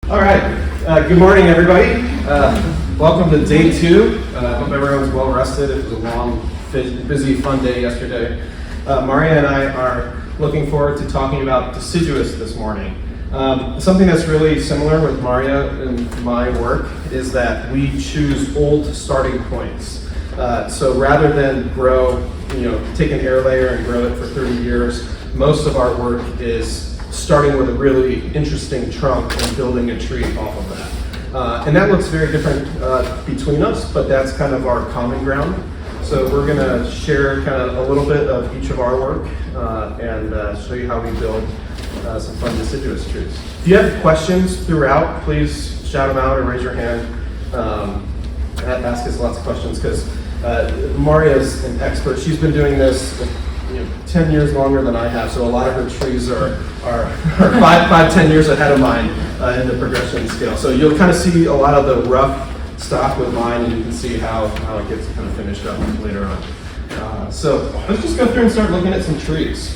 All right, good morning everybody. Welcome to day 2. Hope everyone's well rested. It was a long, busy, fun day yesterday. Marija and I are looking forward to talking about deciduous this morning. Something that's really similar with Marija and my work is that we choose old starting points. So rather than grow, take an air layer and grow it for 30 years, most of our work is starting with a really interesting trunk and building a tree off of that. And that looks very different between us, but that's kind of our common ground. So we're going to share kind of a little bit of each of our work and show you how we build some fun deciduous trees. If you have questions throughout, please shout them out or raise your hand. Ask us lots of questions because Marija is an expert. She's been doing this 10 years longer than I have, so a lot of her trees are 5-10 years ahead of mine in the progression scale. So you'll kind of see a lot of the rough stuff with mine, and you can see how it gets kind of finished up later on. So let's just go through and start looking at some trees.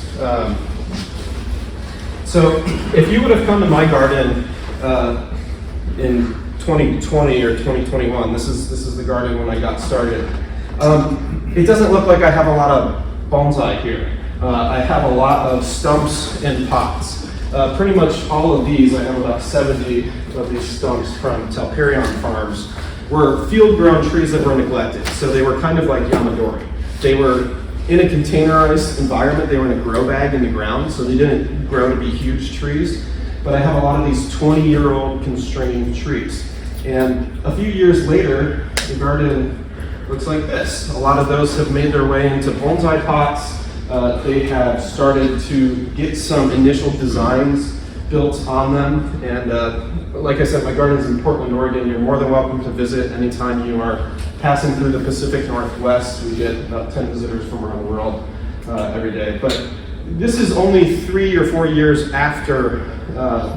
So if you would have come to my garden in 2020 or 2021, this is the garden when I got started. It doesn't look like I have a lot of bonsai here. I have a lot of stumps and pots. Pretty much all of these, I have about 70 of these stumps from Talperion farms, were field-grown trees that were neglected. So they were kind of like yamadori. They were in a containerized environment. They were in a grow bag in the ground, so they didn't grow to be huge trees. But I have a lot of these 20-year-old constrained trees. And a few years later, the garden looks like this. A lot of those have made their way into bonsai pots. They have started to get some initial designs built on them. And like I said, my garden's in Portland, Oregon. You're more than welcome to visit anytime you are passing through the Pacific Northwest. We get about 10 visitors from around the world every day. But this is only 3 or 4 years after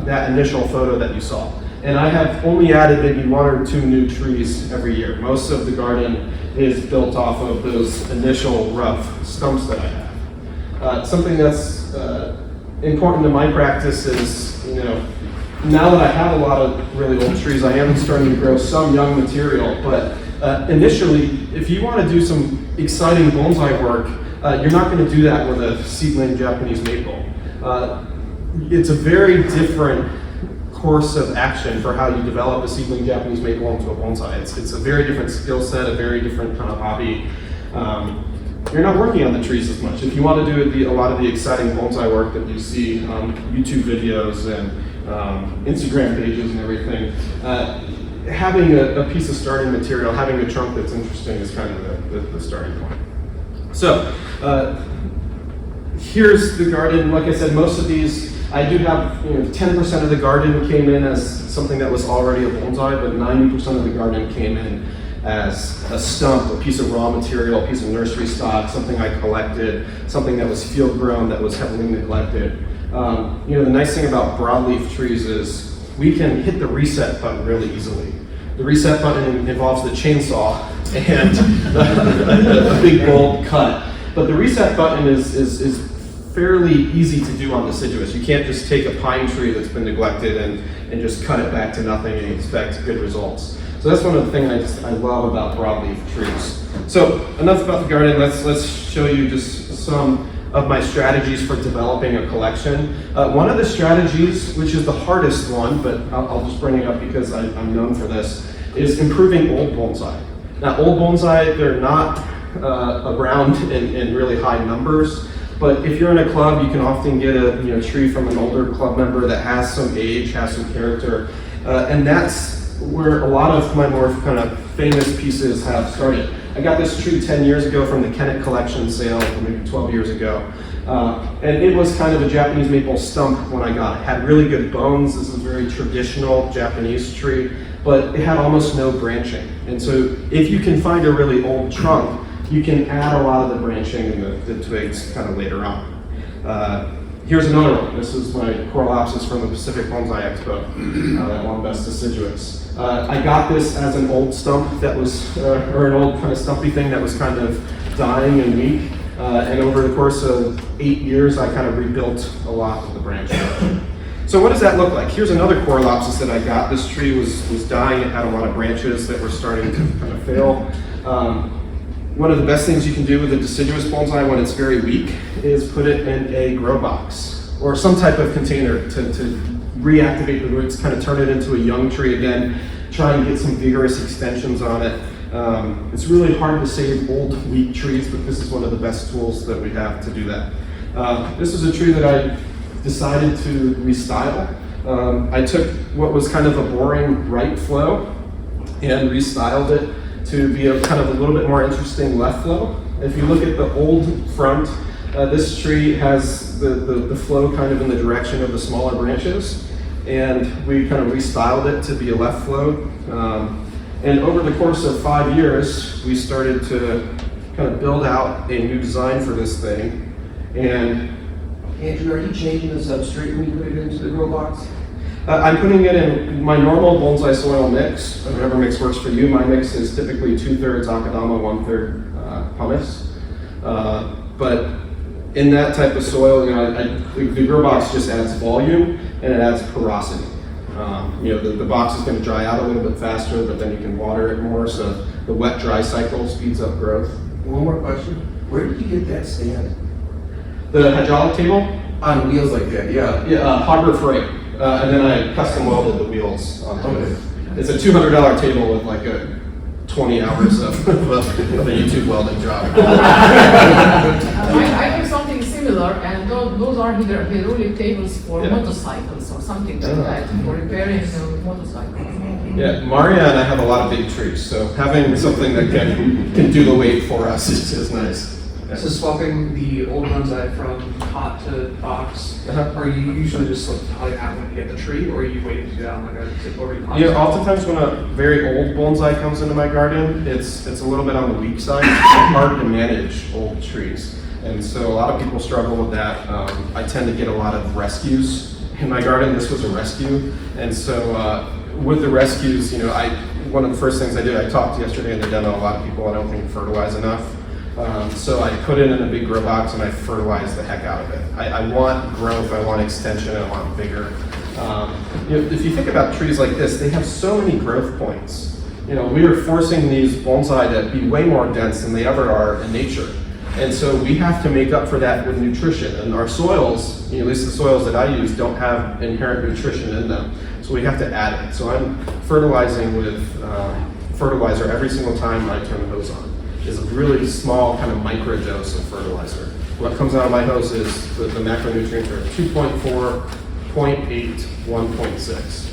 that initial photo that you saw. And I have only added maybe 1 or 2 new trees every year. Most of the garden is built off of those initial rough stumps that I have. Something that's important to my practice is, now that I have a lot of really old trees, I am starting to grow some young material. But initially, if you want to do some exciting bonsai work, you're not going to do that with a seedling Japanese maple. It's a very different course of action for how you develop a seedling Japanese maple into a bonsai. It's a very different skill set, a very different kind of hobby. You're not working on the trees as much. If you want to do a lot of the exciting bonsai work that you see on YouTube videos and Instagram pages and everything, having a piece of starting material, having a trunk that's interesting is kind of the starting point. So here's the garden. Like I said, most of these, I do have 10% of the garden came in as something that was already a bonsai, but 90% of the garden came in as a stump, a piece of raw material, a piece of nursery stock, something I collected, something that was field grown, that was heavily neglected. The nice thing about broadleaf trees is we can hit the reset button really easily. The reset button involves the chainsaw and a big bold cut. But the reset button is fairly easy to do on deciduous. You can't just take a pine tree that's been neglected and just cut it back to nothing and expect good results. So that's one of the things I love about broadleaf trees. So enough about the garden. Let's show you just some of my strategies for developing a collection. One of the strategies, which is the hardest one, but I'll just bring it up because I'm known for this, is improving old bonsai. Now, old bonsai, they're not around in really high numbers. But if you're in a club, you can often get a tree from an older club member that has some age, has some character, and that's where a lot of my more kind of famous pieces have started. I got this tree 10 years ago from the Kennett Collection sale, maybe 12 years ago, and it was kind of a Japanese maple stump when I got it. It had really good bones. This is a very traditional Japanese tree, but it had almost no branching. And so if you can find a really old trunk, you can add a lot of the branching and the twigs kind of later on. Here's another one. This is my Coralopsis from the Pacific Bonsai Expo, that one best deciduous. I got this as an old stump that was, or an old kind of stumpy thing that was kind of dying and weak. And over the course of 8 years, I kind of rebuilt a lot of the branch structure. So what does that look like? Here's another Coreopsis that I got. This tree was dying. It had a lot of branches that were starting to kind of fail. One of the best things you can do with a deciduous bonsai when it's very weak is put it in a grow box or some type of container to reactivate the roots, kind of turn it into a young tree again, try and get some vigorous extensions on it. It's really hard to save old, weak trees, but this is one of the best tools that we have to do that. This is a tree that I decided to restyle. I took what was kind of a boring right flow and restyled it to be a kind of a little bit more interesting left flow. If you look at the old front, this tree has the flow kind of in the direction of the smaller branches, and we kind of restyled it to be a left flow. And over the course of 5 years, we started to kind of build out a new design for this thing. And Andrew, are you changing the substrate when you put it into the grow box? I'm putting it in my normal bonsai soil mix, whatever mix works for you. My mix is typically 2/3 akadama, 1/3 pumice. But in that type of soil, the grow box just adds volume and it adds porosity. The box is going to dry out a little bit faster, but then you can water it more, so the wet-dry cycle speeds up growth. One more question. Where did you get that stand? The hydraulic table? On wheels like that, yeah. Yeah, Harbor Freight. And then I custom welded the wheels onto it. It's a $200 table with like 20 hours of a YouTube welding job. I have something similar, and those are hydraulic tables for motorcycles or something like that, for repairing motorcycles. Yeah, Marija and I have a lot of big trees, so having something that can do the weight for us is nice. So swapping the old bonsai from pot to box, are you usually just like out when you get the tree, or are you waiting to do that on like a already pot? Yeah, oftentimes when a very old bonsai comes into my garden, it's a little bit on the weak side. It's hard to manage old trees, and so a lot of people struggle with that. I tend to get a lot of rescues in my garden. This was a rescue, and so with the rescues, one of the first things I did, I talked yesterday in the demo. A lot of people I don't think fertilize enough. So I put it in a big grow box and I fertilize the heck out of it. I want growth, I want extension, I want vigor. If you think about trees like this, they have so many growth points. We are forcing these bonsai to be way more dense than they ever are in nature. And so we have to make up for that with nutrition. And our soils, at least the soils that I use, don't have inherent nutrition in them. So we have to add it. So I'm fertilizing with fertilizer every single time I turn the hose on. Is a really small kind of micro dose of fertilizer. What comes out of my hose is the macronutrients are 2.4, 0.8, 1.6.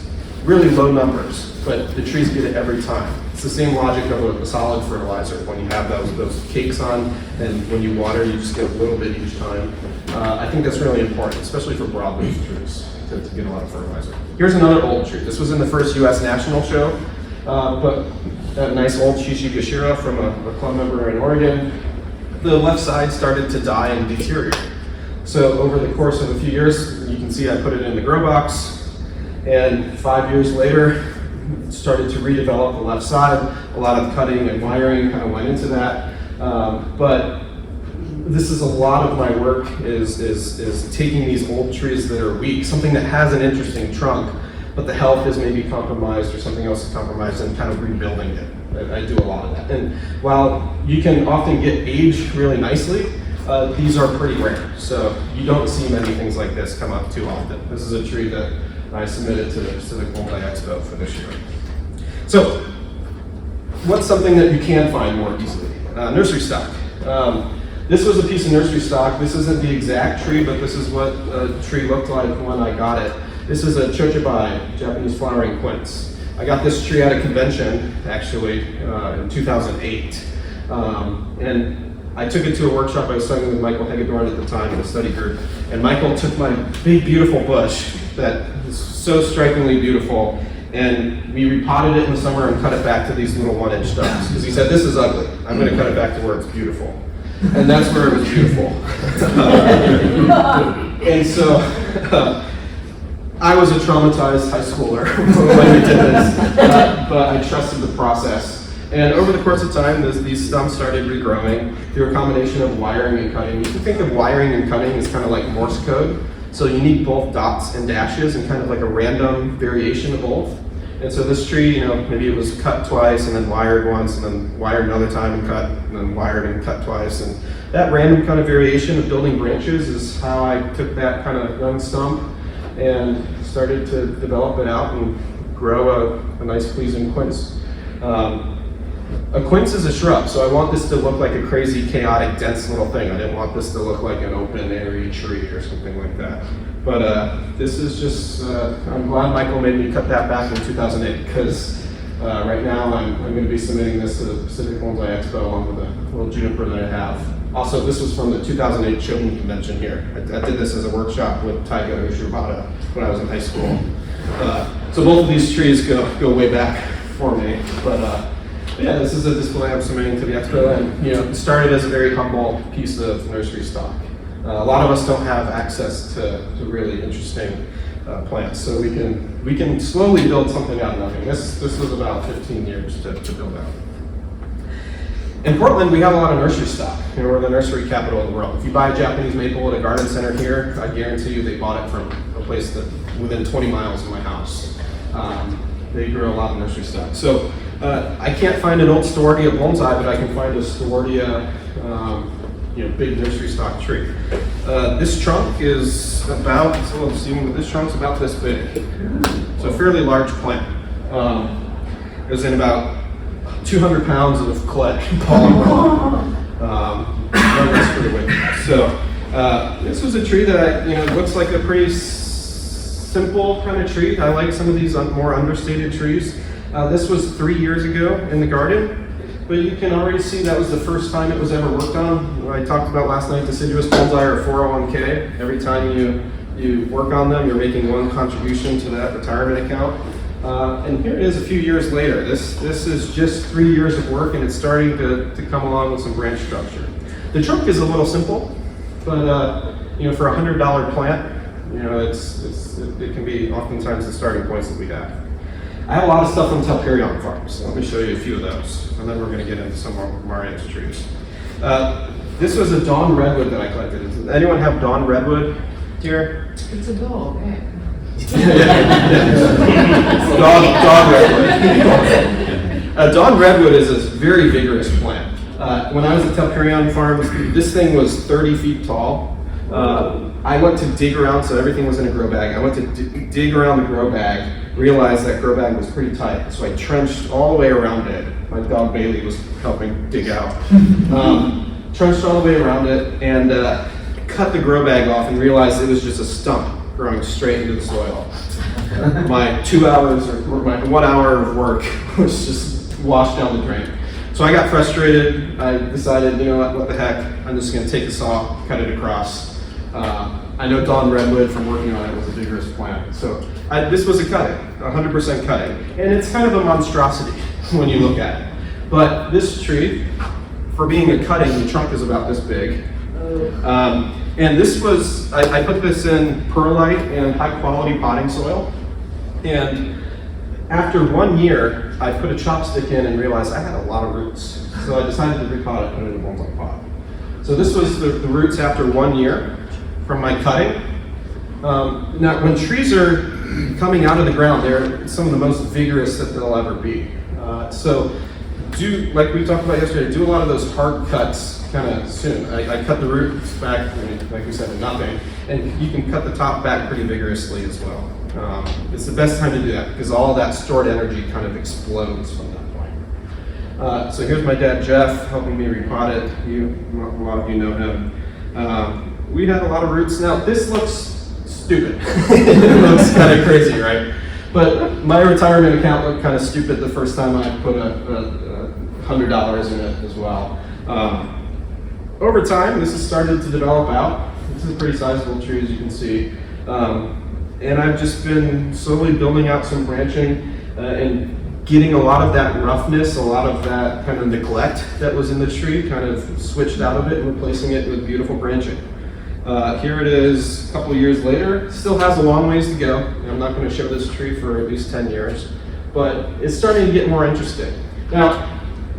Really low numbers, but the trees get it every time. It's the same logic of a solid fertilizer. When you have those cakes on, and when you water, you just get a little bit each time. I think that's really important, especially for broadleaf trees, to get a lot of fertilizer. Here's another old tree. This was in the first U.S. National Show. But that nice old Shishigashira from a club member in Oregon, the left side started to die and deteriorate. So over the course of a few years, you can see I put it in the grow box, and 5 years later, started to redevelop the left side. A lot of cutting and wiring kind of went into that. But this is a lot of my work is taking these old trees that are weak, something that has an interesting trunk, but the health is maybe compromised or something else is compromised, and kind of rebuilding it. I do a lot of that. And while you can often get aged really nicely, these are pretty rare. So you don't see many things like this come up too often. This is a tree that I submitted to the Bonsai Expo for this year. So what's something that you can find more easily? Nursery stock. This was a piece of nursery stock. This isn't the exact tree, but this is what a tree looked like when I got it. This is a chochibai, Japanese flowering quince. I got this tree at a convention, actually, in 2008. And I took it to a workshop. I was studying with Michael Hegedorn at the time in the study group. And Michael took my big, beautiful bush that is so strikingly beautiful, and we repotted it in the summer and cut it back to these little 1-inch stubs. Because he said, this is ugly. I'm going to cut it back to where it's beautiful. And that's where it was beautiful. And so, I was a traumatized high schooler when we did this, but I trusted the process. And over the course of time, these stumps started regrowing through a combination of wiring and cutting. You can think of wiring and cutting as kind of like Morse code. So you need both dots and dashes and kind of like a random variation of both. And so this tree, you know, maybe it was cut twice and then wired once and then wired another time and cut and then wired and cut twice. And that random kind of variation of building branches is how I took that kind of young stump and started to develop it out and grow a nice pleasing quince. A quince is a shrub, so I want this to look like a crazy, chaotic, dense little thing. I didn't want this to look like an open, airy tree or something like that. But this is just, I'm glad Michael made me cut that back in 2008, because right now I'm going to be submitting this to the Pacific Bonsai Expo along with a little juniper that I have. Also, this was from the 2008 Shogun convention here. I did this as a workshop with Taiga Ushibata when I was in high school. So both of these trees go way back for me. But yeah, this is a display I'm submitting to the expo, and you know, it started as a very humble piece of nursery stock. A lot of us don't have access to really interesting plants, so we can slowly build something out of nothing. This was about 15 years to build out. In Portland, we have a lot of nursery stock. You know, we're the nursery capital of the world. If you buy a Japanese maple at a garden center here, I guarantee you they bought it from a place that within 20 miles of my house. They grow a lot of nursery stock. So I can't find an old Stordia bonsai, but I can find a Stordia big nursery stock tree. This trunk is about, this trunk's about this big. It's a fairly large plant. It was in about 200 pounds of clay, pollen. That's pretty wicked. So this was a tree that looks like a pretty simple kind of tree. I like some of these more understated trees. This was 3 years ago in the garden. But you can already see that was the first time it was ever worked on. I talked about last night, deciduous bonsai are 401k. Every time you work on them, you're making one contribution to that retirement account. And here it is a few years later. This is just 3 years of work, and it's starting to come along with some branch structure. The trunk is a little simple, but for a $100 plant, it can be oftentimes the starting points that we have. I have a lot of stuff on Telperion farms. So let me show you a few of those, and then we're going to get into some more Maria's trees. This was a dawn redwood that I collected. Does anyone have dawn redwood here? It's a dog, eh? Dawn redwood. Dawn redwood is a very vigorous plant. When I was at Telperion farms, this thing was 30 feet tall. I went to dig around, so everything was in a grow bag. I went to dig around the grow bag, realized that grow bag was pretty tight, so I trenched all the way around it. My dog Bailey was helping dig out. Trenched all the way around it and cut the grow bag off and realized it was just a stump growing straight into the soil. My 2 hours or my 1 hour of work was just washed down the drain. So I got frustrated. I decided, what the heck, I'm just going to take a saw, cut it across. I know dawn redwood from working on it was a vigorous plant. So this was a cutting, 100% cutting. And it's kind of a monstrosity when you look at it. But this tree, for being a cutting, the trunk is about this big. And this was, I put this in perlite and high quality potting soil. And after 1 year, I put a chopstick in and realized I had a lot of roots. So I decided to repot it, put it in a bonsai pot. So this was the roots after 1 year from my cutting. Now, when trees are coming out of the ground, they're some of the most vigorous that they'll ever be. So like we talked about yesterday, do a lot of those hard cuts kind of soon. I cut the roots back, like we said, nothing. And you can cut the top back pretty vigorously as well. It's the best time to do that because all that stored energy kind of explodes from that point. So here's my dad, Jeff, helping me repot it. A lot of you know him. We had a lot of roots. Now, this looks stupid. It looks kind of crazy, right? But my retirement account looked kind of stupid the first time I put $100 in it as well. Over time, this has started to develop out. This is a pretty sizable tree, as you can see. And I've just been slowly building out some branching and getting a lot of that roughness, a lot of that kind of neglect that was in the tree, kind of switched out of it and replacing it with beautiful branching. Here it is a couple of years later. Still has a long ways to go. I'm not going to show this tree for at least 10 years, but it's starting to get more interesting. Now,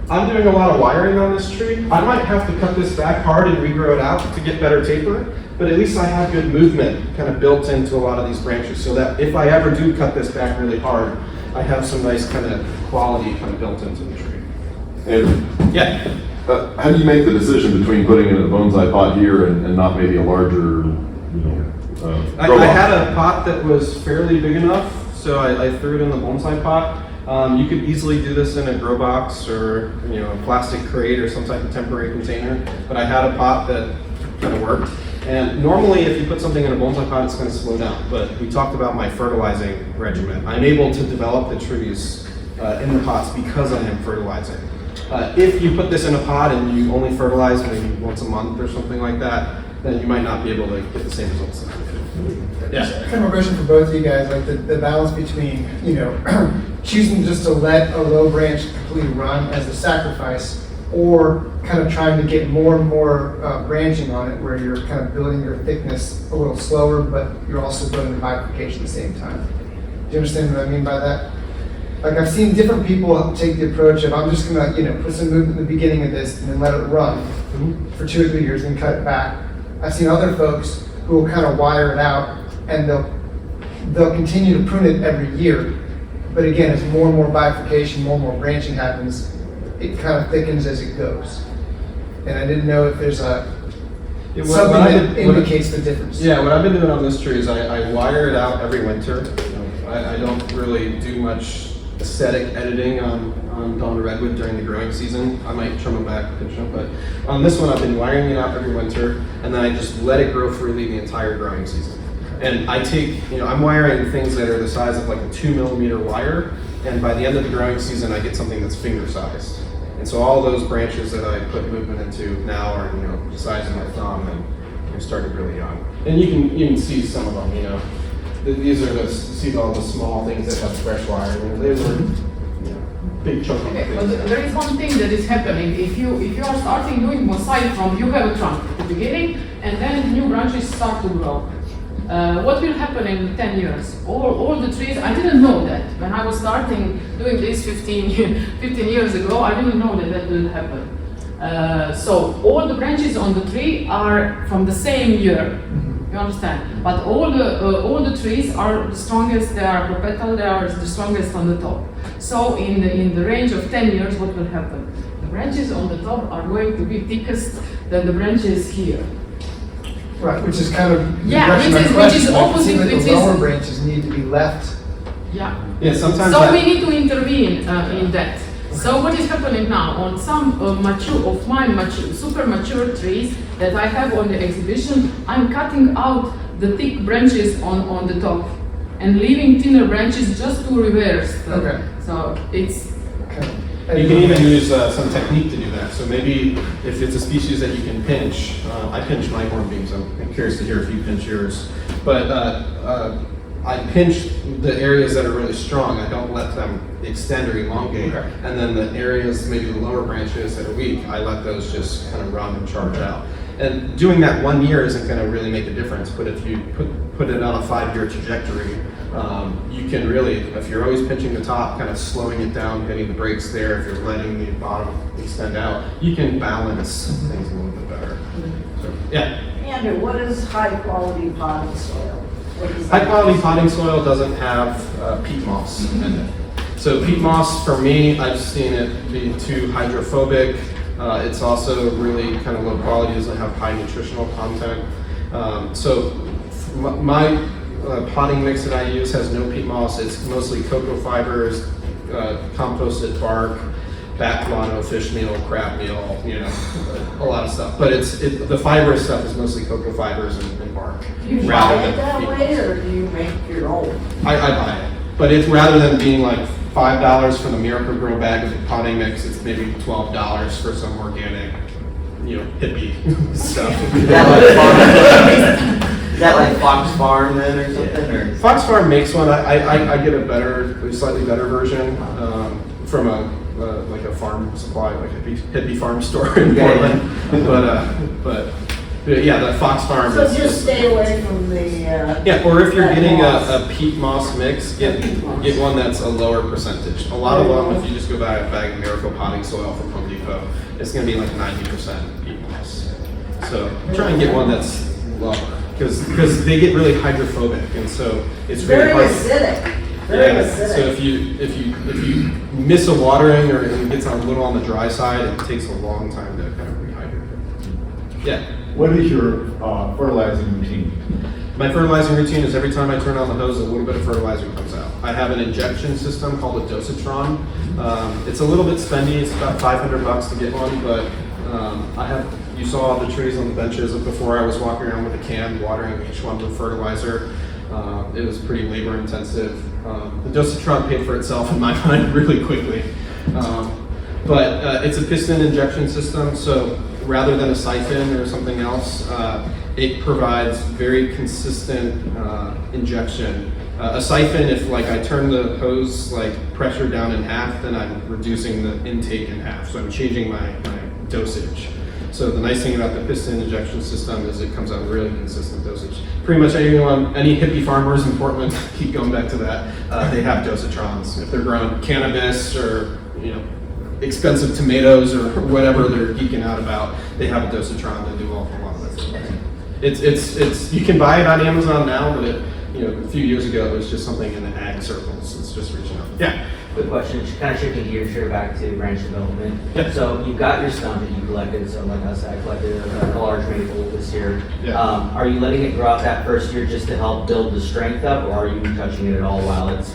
I'm doing a lot of wiring on this tree. I might have to cut this back hard and regrow it out to get better taper, but at least I have good movement kind of built into a lot of these branches, so that if I ever do cut this back really hard, I have some nice kind of quality kind of built into the tree. And Yeah. how do you make the decision between putting in a bonsai pot here and not maybe a larger, I grow box? had a pot that was fairly big enough, so I threw it in the bonsai pot. You could easily do this in a grow box or a plastic crate or some type of temporary container, but I had a pot that kind of worked. And normally if you put something in a bonsai pot, it's going to slow down, but we talked about my fertilizing regimen. I'm able to develop the trees in the pots because I am fertilizing. If you put this in a pot and you only fertilize maybe once a month or something like that, then you might not be able to get the same results. Yeah. Kind of a question for both of you guys, like the balance between, choosing just to let a low branch completely run as a sacrifice, or kind of trying to get more and more branching on it, where you're kind of building your thickness a little slower, but you're also building the bifurcation at the same time. Do you understand what I mean by that? Like, I've seen different people take the approach of, I'm just gonna, put some movement in the beginning of this and then let it run for 2 or 3 years and cut it back. I've seen other folks who will kind of wire it out, and they'll continue to prune it every year. But again, as more and more bifurcation, more and more branching happens, it kind of thickens as it goes. And I didn't know if there's something that indicates the difference. Yeah, what I've been doing on this tree is I wire it out every winter. I don't really do much aesthetic editing on Dawn Redwood during the growing season. I might trim them back, pinch them, but on this one I've been wiring it out every winter, and then I just let it grow freely the entire growing season. And I take, I'm wiring things that are the size of like a 2 millimeter wire, and by the end of the growing season I get something that's finger sized. And so all those branches that I put movement into now are, the size of my thumb, and started really young. And you can see some of them, These are see all the small things that have fresh wire. They were big chunky Okay, things. but there is one thing that is happening. If you are starting doing bonsai from, you have a trunk at the beginning, and then new branches start to grow. What will happen in 10 years? All the trees, I didn't know that. When I was starting doing this 15 years ago, I didn't know that will happen. So all the branches on the tree are from the same year. You understand? But all the trees are the strongest. They are propetal. They are the strongest on the top. So in the range of 10 years, what will happen? The branches on the top are going to be thickest than the branches here. Right, which is kind of the Yeah, direction which of is my question. opposite, It seems like which the lower is- branches need to be left. Yeah. Yeah, sometimes So we need to intervene in that. So what is happening now on some super mature trees that I have on the exhibition, I'm cutting out the thick branches on the top and leaving thinner branches just to reverse. Okay. So it's You can even use some technique to do that. So maybe if it's a species that you can pinch, I pinch my hornbeams. I'm curious to hear if you pinch yours. But I pinch the areas that are really strong. I don't let them extend or elongate. Okay. And then the areas, maybe the lower branches that are weak, I let those just kind of run and charge out. And doing that 1 year isn't going to really make a difference. But if you put it on a 5-year trajectory, you can really, if you're always pinching the top, kind of slowing it down, getting the breaks there, if you're letting the bottom extend out, you can balance things a little bit better. So, yeah. Andrew, what is high quality potting soil? High quality potting soil doesn't have peat moss in it. So peat moss, for me, I've seen it be too hydrophobic. It's also really kind of low quality, doesn't have high nutritional content. So my potting mix that I use has no peat moss. It's mostly cocoa fibers, composted bark, bat guano, fish meal, crab meal, a lot of stuff. But the fibrous stuff is mostly cocoa fibers and bark. Do you buy it that way, or do you make your own? I buy it, but it's rather than being like $5 for the Miracle Grow bag of potting mix, it's maybe $12 for some organic, hippie stuff. Is that like Fox Farm then or something? Or? Fox Farm makes one. I get a slightly better version from a farm supply, like a hippie farm store in Portland. But yeah, the Fox Farm. So just stay away from the. Yeah, or if you're that getting moss. a peat moss mix, get one that's a lower percentage. A lot of them, if you just go buy a bag of Miracle potting soil from Home Depot, it's going to be like 90% peat moss. So try and get one that's lower because they get really hydrophobic, and so it's really Very hard. acidic, very Yeah, acidic. so if you miss a watering or it gets a little on the dry side, it takes a long time to kind of rehydrate it. Yeah. What is your fertilizing routine? My fertilizing routine is every time I turn on the hose, a little bit of fertilizer comes out. I have an injection system called a dosatron. It's a little bit spendy. It's about $500 to get one, but you saw all the trees on the benches before. I was walking around with a can, watering each one with fertilizer. It was pretty labor intensive. The dosatron paid for itself in my mind really quickly. But it's a piston injection system, so rather than a siphon or something else, it provides very consistent injection. A siphon, if like I turn the hose like pressure down in half, then I'm reducing the intake in half. So I'm changing my dosage. So the nice thing about the piston injection system is it comes out really consistent dosage. Pretty much any hippie farmers in Portland, keep going back to that, they have dosatrons. If they're growing cannabis or expensive tomatoes or whatever they're geeking out about, they have a dosatron to do a lot of it. It's you can buy it on Amazon now, but a few years ago it was just something in the ag circles. It's just reaching out. Yeah. Quick question, kind of shifting gears here back to branch development. Yeah. So you've got your stump that you collected, so like us, I collected a large maple this year. Yeah. Are you letting it grow out that first year just to help build the strength up, or are you touching it at all while it's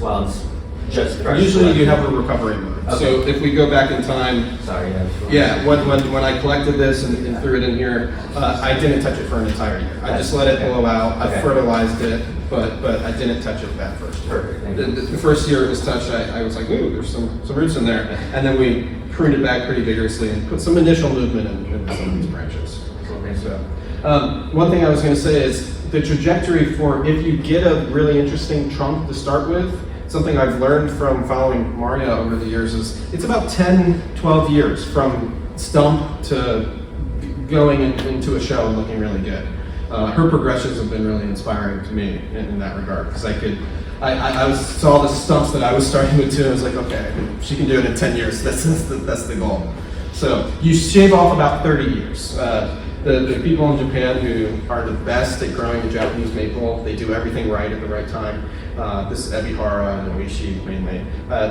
just fresh? Usually you have a recovery mode. Okay. So if we go back in time, Sorry, when I collected this and threw it in here, I didn't touch it for an entire year. I just let it blow out. I Okay. fertilized it, but I didn't touch it that first year. Perfect, thank you. The first year it was touched, I was like, ooh, there's some roots in there. And then we pruned it back pretty vigorously and put some initial movement in some of these branches. So, one thing I was going to say is the trajectory for if you get a really interesting trunk to start with, something I've learned from following Marija over the years is it's about 10, 12 years from stump to going into a show and looking really good. Her progressions have been really inspiring to me in that regard because I saw the stumps that I was starting with too, and I was like, okay, she can do it in 10 years. That's the goal. So you shave off about 30 years. The people in Japan who are the best at growing a Japanese maple, they do everything right at the right time. This is Ebihara and Oishi mainly.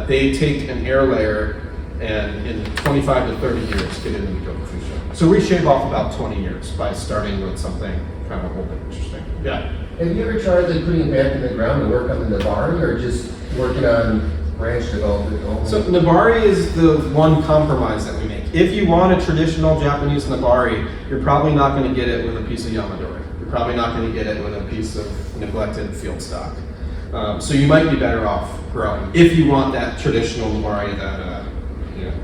They take an air layer and in 25 to 30 years get it into Gokufushi. So we shave off about 20 years by starting with something kind of old and interesting. Yeah. Have you ever tried like putting it back in the ground and work on the nabari, or just working on branch development only? So nabari is the one compromise that we make. If you want a traditional Japanese nabari, you're probably not going to get it with a piece of yamadori. You're probably not going to get it with a piece of neglected field stock. So you might be better off growing if you want that traditional nabari that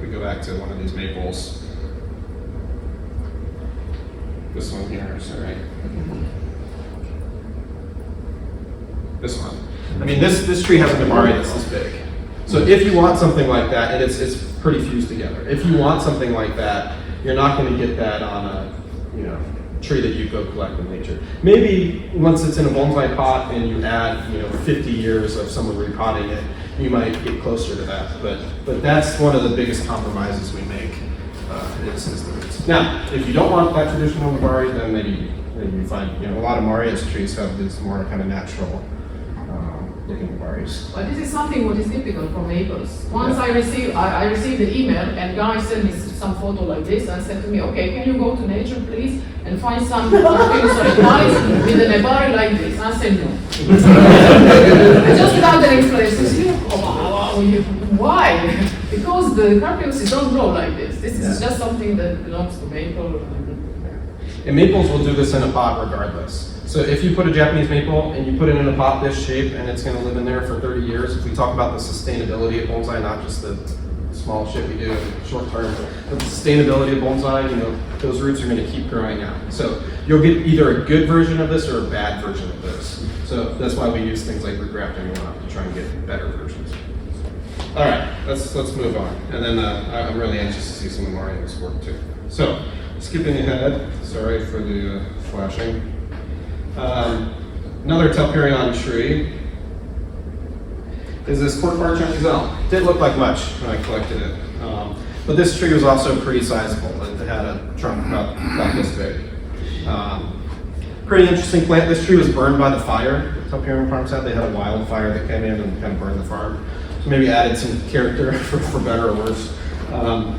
we go back to one of these maples. This one here, is that right? This one. I mean, this tree has a nabari that's this big. So if you want something like that, and it's pretty fused together. If you want something like that, you're not going to get that on a tree that you go collect in nature. Maybe once it's in a bonsai pot and you add 50 years of someone repotting it, you might get closer to that. But that's one of the biggest compromises we make is the roots. Now, if you don't want that traditional nabari, then maybe you find a lot of Marija's trees have these more kind of natural looking nabaris. But this is something what is typical for maples. Once I received an email and guy sent me some photo like this and said to me, okay, can you go to nature please and find some things like nice with a nabari like this? I said no. Just without an explanation. Why? Because the carpiosis don't grow like this. This is just something that belongs to maple. And maples will do this in a pot regardless. So if you put a Japanese maple and you put it in a pot this shape and it's going to live in there for 30 years, if we talk about the sustainability of bonsai, not just the small shit we do in short term, but the sustainability of bonsai, those roots are going to keep growing out. So you'll get either a good version of this or a bad version of this. So that's why we use things like regrafting and whatnot to try and get better versions. All right, let's move on. And then I'm really anxious to see some of Marija's work too. So skipping ahead, sorry for the flashing. Another Telperion tree is this Cork Chinese. Didn't look like much when I collected it, but this tree was also pretty sizable. It had a trunk about this big. Pretty interesting plant. This tree was burned by the fire. Up here in Farmstead, they had a wildfire that came in and kind of burned the farm. So maybe added some character for better or worse.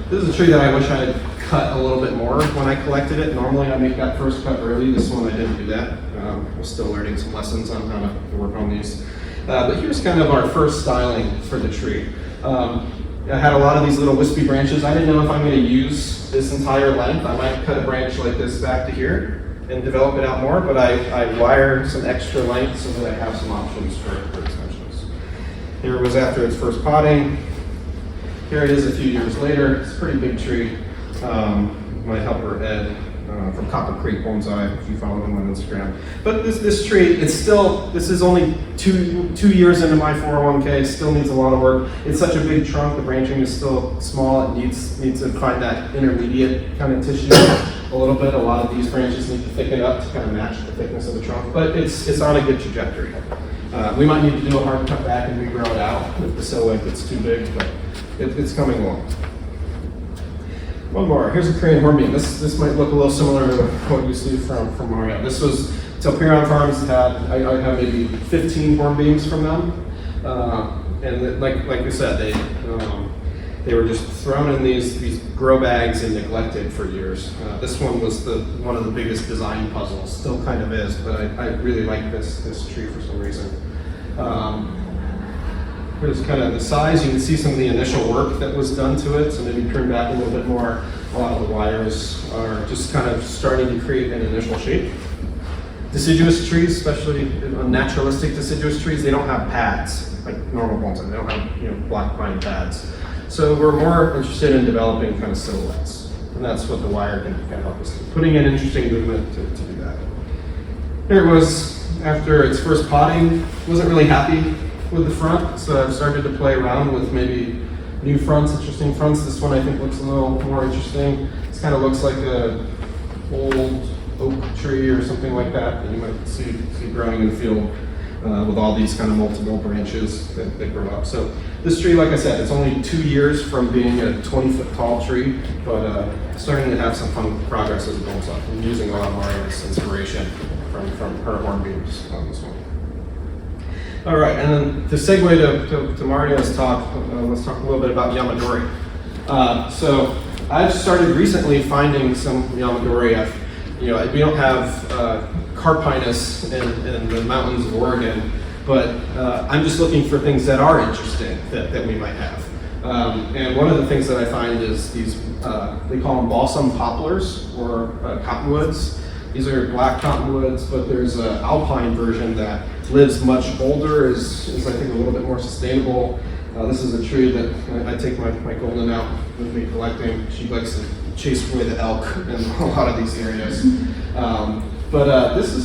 This is a tree that I wish I had cut a little bit more when I collected it. Normally I make that first cut early. This one I didn't do that. I'm still learning some lessons on how to work on these. But here's kind of our first styling for the tree. I had a lot of these little wispy branches. I didn't know if I'm going to use this entire length. I might cut a branch like this back to here and develop it out more, but I wired some extra length so that I have some options for extensions. Here it was after its first potting. Here it is a few years later. It's a pretty big tree. My helper Ed from Copper Creek Bonsai, if you follow him on Instagram. But this tree, this is only two years into my 401k, still needs a lot of work. It's such a big trunk, the branching is still small, it needs to find that intermediate kind of tissue a little bit. A lot of these branches need to thicken up to kind of match the thickness of the trunk, but it's on a good trajectory. We might need to do a hard cut back and regrow it out if the silhouette gets too big, but it's coming along. One more. Here's a Korean hornbeam. This might look a little similar to what you see from Marija. This was Telpiron Farms had. I have maybe 15 hornbeams from them, and like we said, they were just thrown in these grow bags and neglected for years. This one was one of the biggest design puzzles. Still kind of is, but I really like this tree for some reason. Here's kind of the size. You can see some of the initial work that was done to it. So maybe turn back a little bit more. A lot of the wires are just kind of starting to create an initial shape. Deciduous trees, especially naturalistic deciduous trees, they don't have pads like normal bonsai. They don't have black pine pads. So we're more interested in developing kind of silhouettes, and that's what the wire can help us do. Putting in interesting movement to do that. Here it was after its first potting. Wasn't really happy with the front, so I've started to play around with maybe new fronts, interesting fronts. This one I think looks a little more interesting. This kind of looks like a old oak tree or something like that you might see growing in the field with all these kind of multiple branches that grow up. So this tree, like I said, it's only 2 years from being a 20-foot tall tree, but starting to have some fun progress as a bonsai. I'm using a lot of Marija's inspiration from her hornbeams on this one. All right, and then to segue to Marija's talk, let's talk a little bit about yamadori. So I've started recently finding some yamadori. We don't have carpinus in the mountains of Oregon, but I'm just looking for things that are interesting that we might have. And one of the things that I find is these, they call them balsam poplars or cottonwoods. These are black cottonwoods, but there's an alpine version that lives much older, is I think a little bit more sustainable. This is a tree that I take my golden out with me collecting. She likes to chase away the elk in a lot of these areas. But this is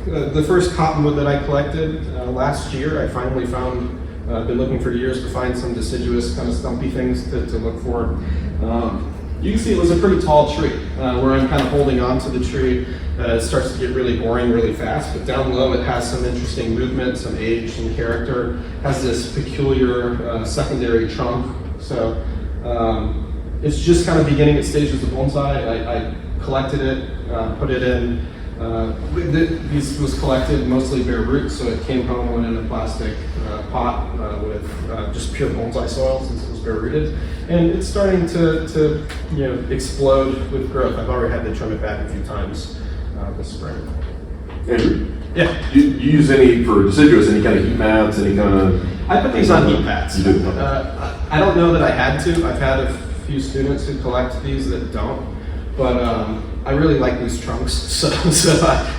the first cottonwood that I collected last year. I finally found, I've been looking for years to find some deciduous kind of stumpy things to look for. You can see it was a pretty tall tree. Where I'm kind of holding on to the tree, it starts to get really boring really fast, but down low it has some interesting movement, some age, some character. It has this peculiar secondary trunk. So it's just kind of beginning its stages of bonsai. I collected it, put it in. This was collected mostly bare roots, so it came home went in a plastic pot with just pure bonsai soil since it was bare rooted, and it's starting to explode with growth. I've already had to trim it back a few times this spring. Andrew? Yeah. Do you use any for deciduous, any kind of heat mats, any kind of? I put these on heat pads. You do? I don't know that I had to. I've had a few students who collect these that don't, but I really like these trunks, so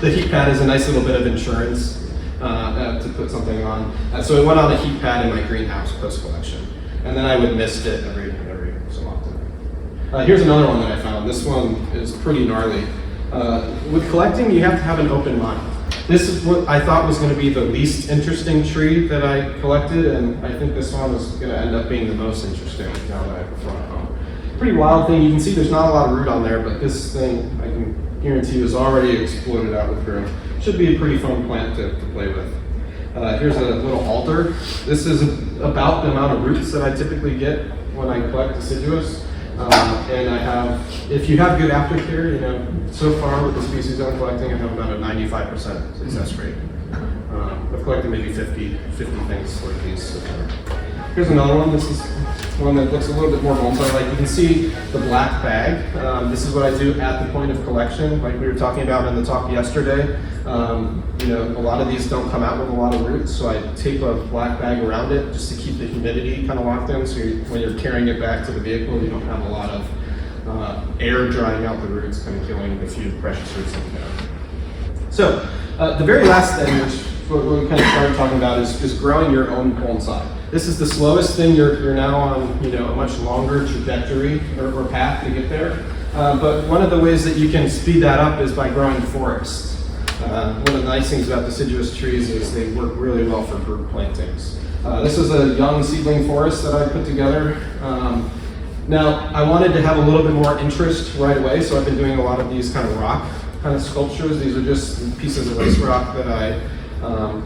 the heat pad is a nice little bit of insurance to put something on. So I went on a heat pad in my greenhouse post-collection, and then I would mist it every so often. Here's another one that I found. This one is pretty gnarly. With collecting, you have to have an open mind. This is what I thought was going to be the least interesting tree that I collected, and I think this one is going to end up being the most interesting now that I've brought it home. Pretty wild thing. You can see there's not a lot of root on there, but this thing, I can guarantee you, is already exploded out with growth. Should be a pretty fun plant to play with. Here's a little alder. This is about the amount of roots that I typically get when I collect deciduous. And I have, if you have good aftercare, you know, so far with the species I'm collecting, I have about a 95% success rate. I've collected maybe 50 things like these so far. Here's another one. This is one that looks a little bit more bonsai-like. You can see the black bag. This is what I do at the point of collection, like we were talking about in the talk yesterday. You know, a lot of these don't come out with a lot of roots, so I tape a black bag around it just to keep the humidity kind of locked in, so when you're carrying it back to the vehicle, you don't have a lot of air drying out the roots, kind of killing a few precious roots that you have. So, the very last thing, which what we kind of started talking about, is growing your own bonsai. This is the slowest thing. You're now on, you know, a much longer trajectory or path to get there. But one of the ways that you can speed that up is by growing forests. One of the nice things about deciduous trees is they work really well for group plantings. This is a young seedling forest that I put together. Now, I wanted to have a little bit more interest right away, so I've been doing a lot of these kind of rock kind of sculptures. These are just pieces of ice rock that I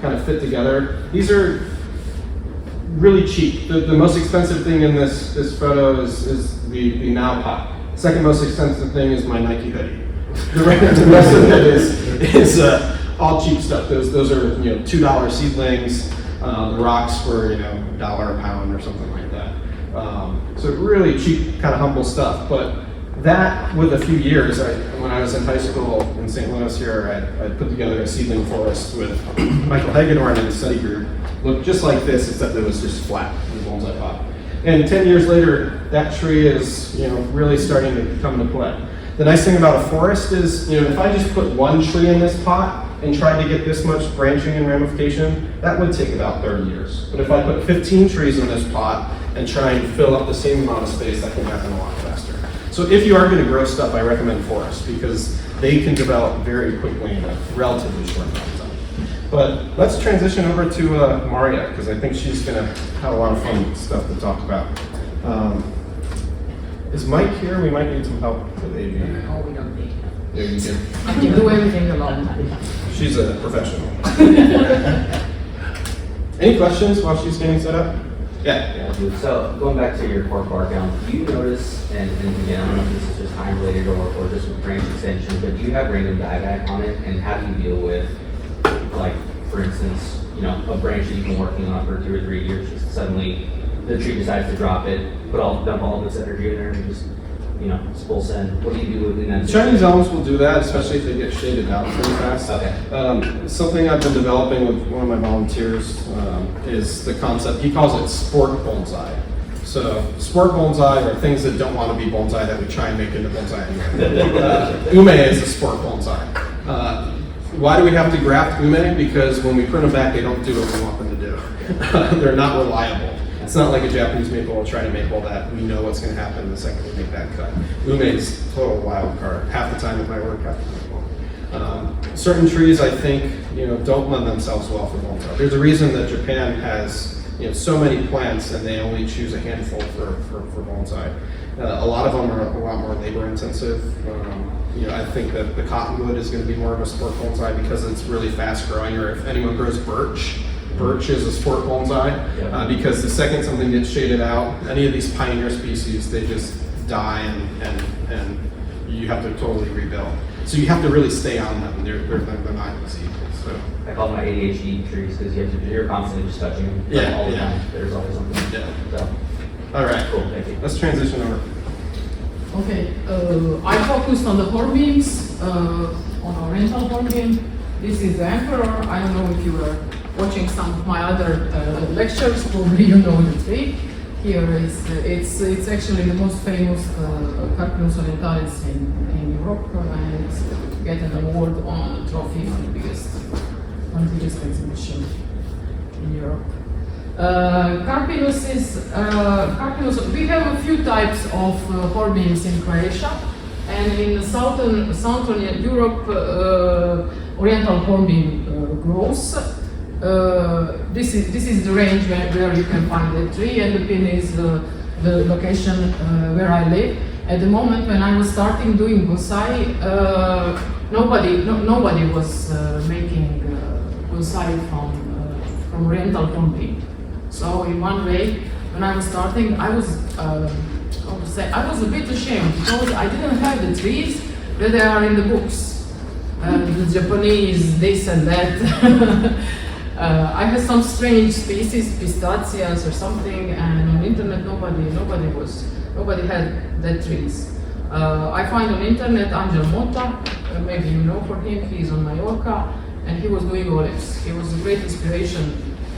kind of fit together. These are really cheap. The most expensive thing in this photo is the now pot. Second most expensive thing is my Nike hoodie. The rest of it is all cheap stuff. Those are, you know, $2 seedlings. The rocks were, you know, $1 a pound or something like that. So really cheap, kind of humble stuff. But that, with a few years, when I was in high school in St. Louis here, I put together a seedling forest with Michael Hagedorn and his study group. Looked just like this, except it was just flat in the bonsai pot. And 10 years later, that tree is, you know, really starting to come into play. The nice thing about a forest is, you know, if I just put one tree in this pot and tried to get this much branching and ramification, that would take about 30 years. But if I put 15 trees in this pot and try and fill up the same amount of space, that can happen a lot faster. So if you are going to grow stuff, I recommend forests because they can develop very quickly in a relatively short amount of time. But let's transition over to Marija, because I think she's going to have a lot of fun stuff to talk about. Is Mike here? We might need some help with AV. Oh, we don't need help. Yeah, you can. I can do everything alone. She's a professional. Any questions while she's getting set up? Yeah. Yeah, dude. So going back to your cork bark down, do you notice, and again, I don't know if this is just time related or just with branch extension, but do you have random dieback on it, and how do you deal with, like, for instance, you know, a branch that you've been working on for 2 or 3 years, just suddenly the tree decides to drop it, dump all this energy in there and just, you know, full send. What do you do in that? Chinese elms will do that, especially if they get shaded out pretty fast. Okay. Something I've been developing with one of my volunteers is the concept, he calls it sport bonsai. So sport bonsai are things that don't want to be bonsai that we try and make into bonsai anyway. Ume is a sport bonsai. Why do we have to graft ume? Because when we print them back, they don't do what we want them to do. They're not reliable. It's not like a Japanese maple or China maple that we know what's going to happen the second we make that cut. Ume is total wild card. Half the time if I work, half the time I won't. Certain trees, I think, you know, don't lend themselves well for bonsai. There's a reason that Japan has, you know, so many plants and they only choose a handful for bonsai. A lot of them are a lot more labor intensive. You know, I think that the cottonwood is going to be more of a sport bonsai because it's really fast growing. Or if anyone grows birch is a sport bonsai because the second something gets shaded out, any of these pioneer species, they just die and you have to totally rebuild. So you have to really stay on them. They're not easy. So I call them my ADHD trees because you're constantly just touching them all the time. There's always something. Yeah. So, all right, cool. Thank you. Let's transition over. Okay, I focused on the hornbeams, on Oriental hornbeam. This is the emperor. I don't know if you were watching some of my other lectures, probably you know the tree. Here is, it's actually the most famous Carpinus orientalis in Europe and get an award on a trophy on the biggest exhibition in Europe. Carpinus is, we have a few types of hornbeams in Croatia, and in southern Europe, Oriental hornbeam grows. This is the range where you can find the tree, and the pin is the location where I live. At the moment when I was starting doing bonsai, nobody was making bonsai from Oriental hornbeam. So in one way, when I was starting, I was how to say, I was a bit ashamed because I didn't have the trees that are in the books. The Japanese, this and that. I had some strange species, pistachias or something, and on internet nobody had that trees. I find on internet Angel Mota, maybe you know for him, he's on Mallorca, and he was doing olives. He was a great inspiration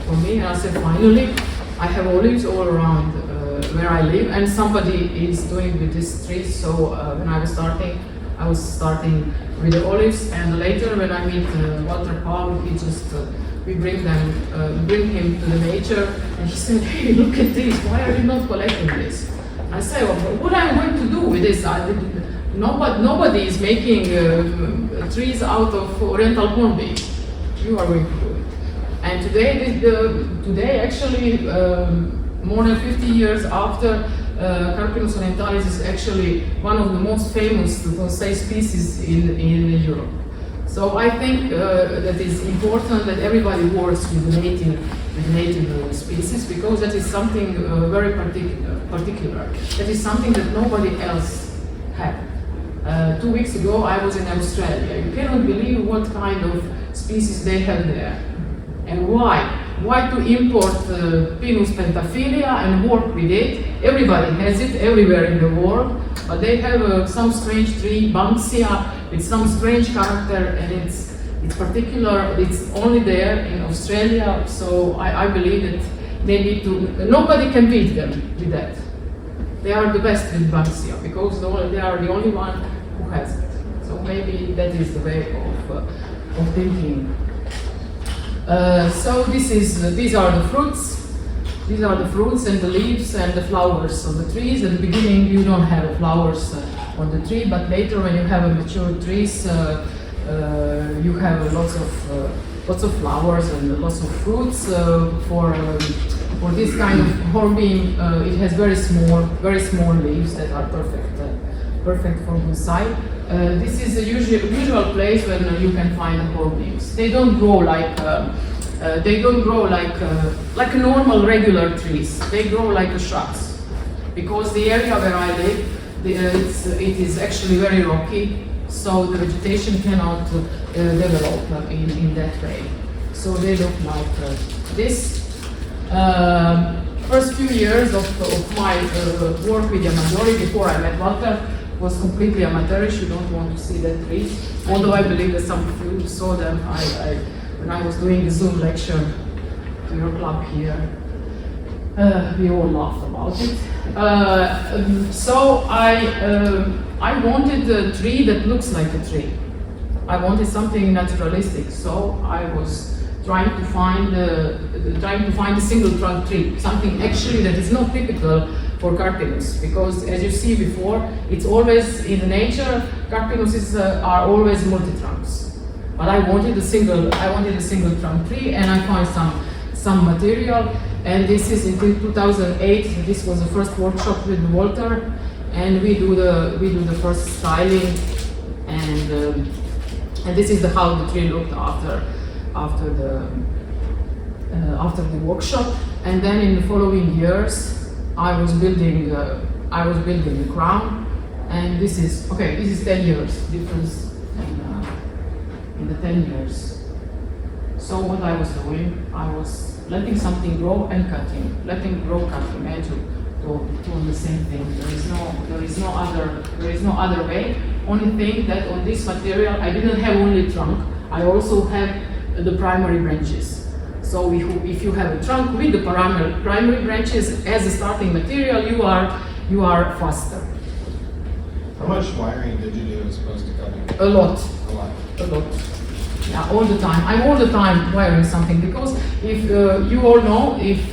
for me, and I said, finally, I have olives all around where I live, and somebody is doing with these trees. So when I was starting with the olives, and later when I meet Walter Paul, he just we bring him to the nature, and he said, hey, look at this, why are you not collecting this? I say, well, what am I going to do with this? Nobody is making trees out of Oriental Hornbeam. You are going to do it. And today actually, more than 50 years after, Carpinus orientalis is actually one of the most famous bonsai species in Europe. So I think that it's important that everybody works with the native species, because that is something very particular. That is something that nobody else had. 2 weeks ago I was in Australia. You cannot believe what kind of species they have there. And why? Why to import Pinus pentaphylia and work with it? Everybody has it everywhere in the world, but they have some strange tree, Banksia, with some strange character, and it's particular, it's only there in Australia, so I believe that they need to, nobody can beat them with that. They are the best with Banksia, because they are the only one who has it. So maybe that is the way of thinking. So these are the fruits. These are the fruits and the leaves and the flowers of the trees. At the beginning, you don't have flowers on the tree, but later, when you have a mature trees, you have lots of flowers and lots of fruits. For this kind of hornbeam, it has very small leaves that are perfect for bonsai. This is a usual place where you can find hornbeams. They don't grow like a normal regular trees. They grow like shrubs, because the area where I live, it is actually very rocky, so the vegetation cannot develop in that way. So they look like this. First few years of my work with yamadori, before I met Walter, was completely amateurish. You don't want to see that trees, although I believe that some of you saw them. When I was doing a Zoom lecture to your club here, we all laughed about it. So I wanted a tree that looks like a tree. I wanted something naturalistic, so I was trying to find a single trunk tree, something actually that is not typical for Carpinus, because as you see before, it's always in the nature, Carpinuses are always multi-trunks. But I wanted a single trunk tree, and I found some material, and this is in 2008. This was the first workshop with Walter, and we do the first styling, and this is how the tree looked after the workshop. And then in the following years, I was building the crown, and this is 10 years difference in the 10 years. So what I was doing, I was letting something grow and cutting, letting grow, cutting, and to the same thing. There is no other way. Only thing that on this material I didn't have only trunk, I also have the primary branches. So if you have a trunk with the primary branches as a starting material, you are faster. How much wiring did you do as opposed to cutting? A lot. A lot. Yeah, all the time. I'm all the time wiring something, because if you all know, if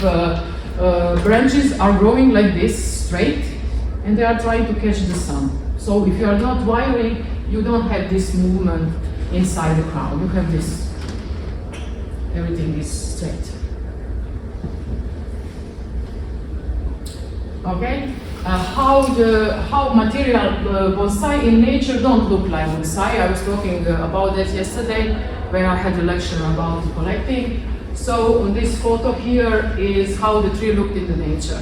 branches are growing like this straight, and they are trying to catch the sun. So if you are not wiring, you don't have this movement inside the crown. You have this. Everything is straight. Okay. How material bonsai in nature don't look like bonsai. I was talking about that yesterday when I had a lecture about collecting. So on this photo here is how the tree looked in the nature.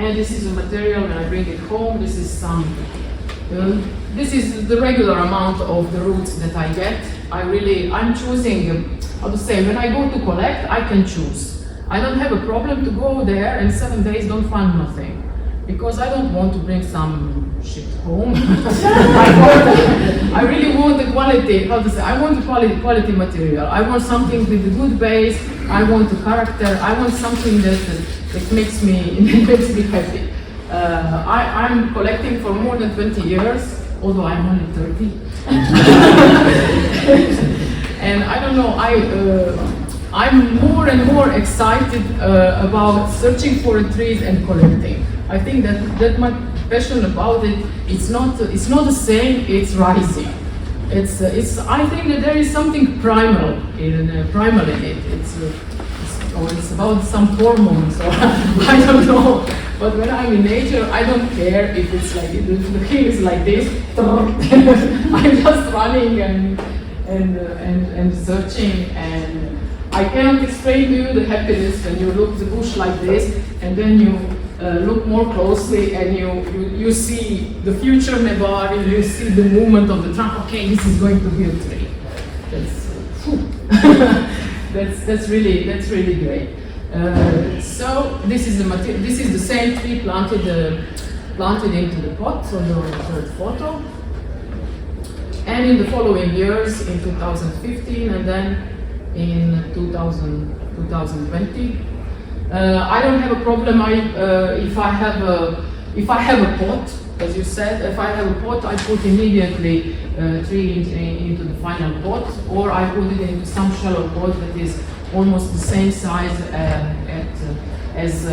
And this is a material when I bring it home. This is some. This is the regular amount of the roots that I get. I'm choosing. How to say? When I go to collect, I can choose. I don't have a problem to go there and 7 days don't find nothing. Because I don't want to bring some shit home. I really want the quality, I want the quality material. I want something with a good base. I want the character. I want something that makes me happy. I'm collecting for more than 20 years, although I'm only 30. And I don't know, I'm more and more excited about searching for trees and collecting. I think that my passion about it, it's not the same, it's rising. I think that there is something primal in it. It's about some hormones, or I don't know. But when I'm in nature, I don't care if it's like, if the hill is like this, I'm just running and searching, and I cannot explain to you the happiness when you look the bush like this, and then you look more closely and you see the future nebar, and you see the movement of the trunk. Okay, this is going to be a tree. That's really great. So this is the material. This is the same tree planted into the pot on the third photo. And in the following years, in 2015 and then in 2020. I don't have a problem if I have a pot, as you said. If I have a pot, I put immediately tree into the final pot, or I put it into some shallow pot that is almost the same size as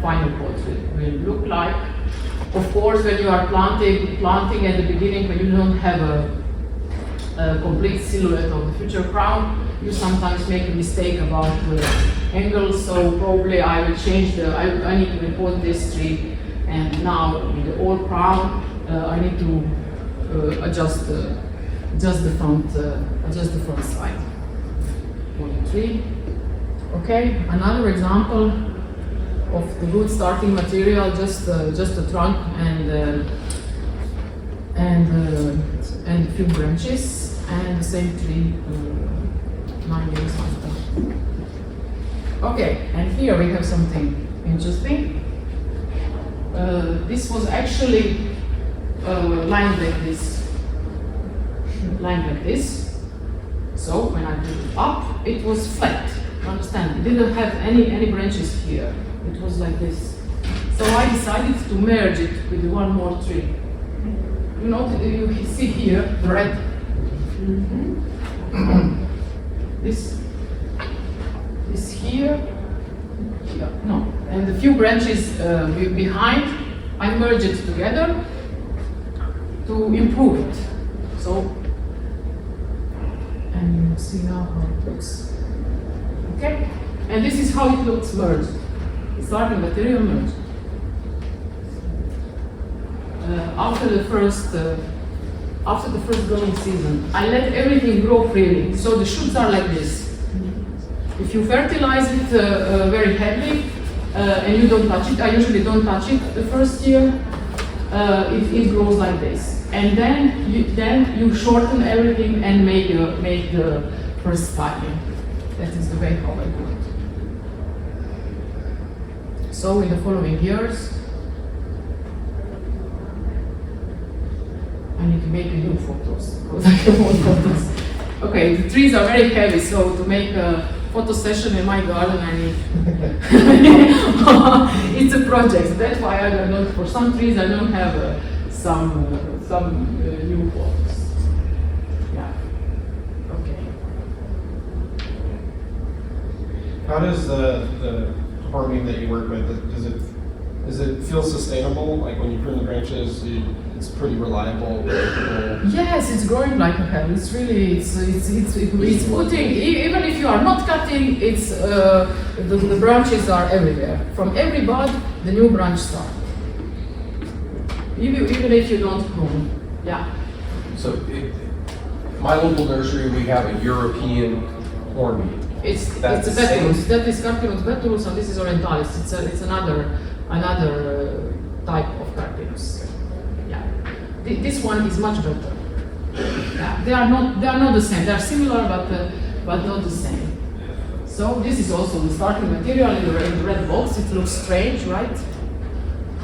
final pot will look like. Of course, when you are planting at the beginning, when you don't have a complete silhouette of the future crown, you sometimes make a mistake about the angle, so probably I will change I need to report this tree, and now with the old crown, I need to adjust the front side for the tree. Okay, another example of the good starting material, just a trunk and a few branches, and the same tree 9 years after. Okay, and here we have something interesting. This was actually lined like this. So when I put it up, it was flat. You understand? It didn't have any branches here. It was like this. So I decided to merge it with one more tree. You know, you see here the red. This here, no, and the few branches behind, I merge it together to improve it. So, and you see now how it looks. Okay, and this is how it looks merged. Starting material merged. After the first growing season, I let everything grow freely. So the shoots are like this. If you fertilize it very heavily and you don't touch it, I usually don't touch it the first year, it grows like this. And then you shorten everything and make the first styling. That is the way how I do it. So in the following years, I need to make new photos because I have more photos. Okay, the trees are very heavy, so to make a photo session in my garden, I need. It's a project. That's why I don't. For some trees, I don't have some new photos. Yeah. Okay. How does the hornbeam that you work with, does it feel sustainable? Like when you prune the branches, it's pretty reliable. Yes, it's growing like a hell. It's really it's putting, even if you are not cutting, it's the branches are everywhere. From every bud, the new branch starts. Even if you don't prune. Yeah. So my local nursery, we have a European Hornbeam. It's That's a the same? Betulus. That is Carpinus betulus, and this is Orientalis. It's another type of Carpinus. Yeah, this one is much better. Yeah, they are not the same. They are similar, but not the same. So this is also the starting material in the red box. It looks strange, right?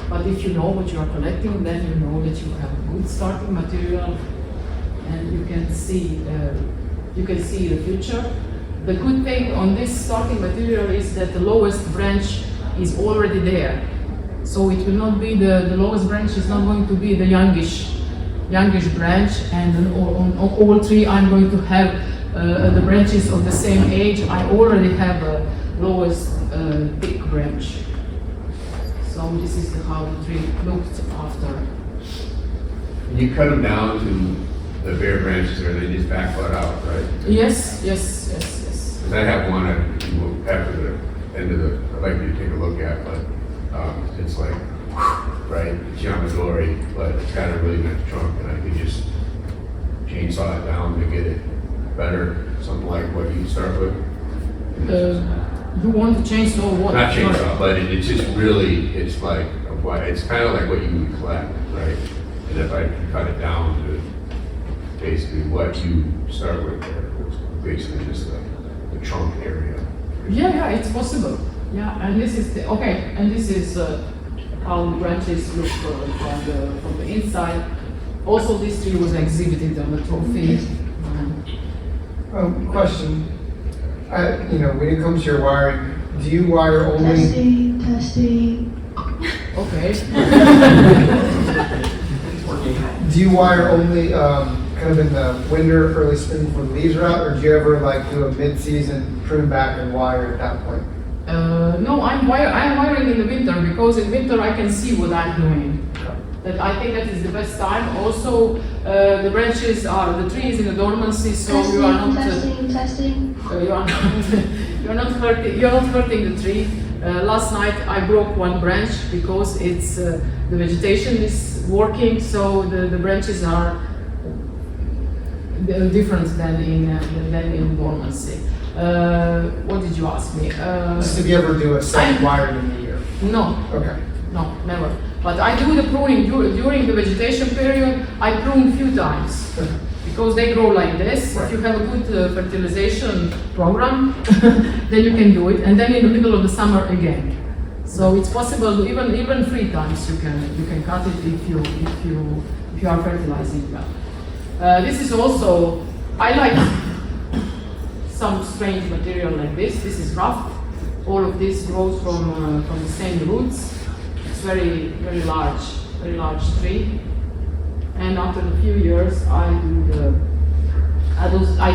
But if you know what you are collecting, then you know that you have a good starting material, and you can see the future. The good thing on this starting material is that the lowest branch is already there. So it will not be the lowest branch is not going to be the youngish branch, and on all three I'm going to have the branches of the same age. I already have a lowest thick branch. So this is how the tree looked after. You cut them down to the bare branches, or they just back bud out, right? Yes. Because I have one after the end of I'd like you to take a look at, but it's like, right, it's yamadori, but it's got a really nice trunk, and I could just chainsaw it down to get it better, something like what you start with. You want to chainsaw what? Not chainsaw, but it's just really, it's like, it's kind of like what you would collect, right? And if I can cut it down to basically what you start with there, it's basically just the trunk area. Yeah, it's possible. Yeah, and this is how the branches look from the inside. Also, this tree was exhibited on the trophy. Question. When it comes to your wiring, do you wire only? Testing. Okay. Do you wire only kind of in the winter, early spring before the leaves are out, or do you ever like do a mid-season prune back and wire at that point? No, I'm wiring in the winter, because in winter I can see what I'm doing. That I think that is the best time. Also, the branches the tree is in a dormancy, so you are not Testing. you are not hurting the tree. Last night I broke one branch because it's the vegetation is working, so the branches are different than in dormancy. What did you ask me? Just if you ever do a second wiring in the year. No. Okay. No, never. But I do the pruning during the vegetation period. I prune a few times because they grow like this. Right. If you have a good fertilization program, then you can do it. And then in the middle of the summer again. So it's possible even 3 times you can cut it if you are fertilizing well. This is also, I like some strange material like this. This is rough. All of this grows from the same roots. It's very large tree. And after a few years, I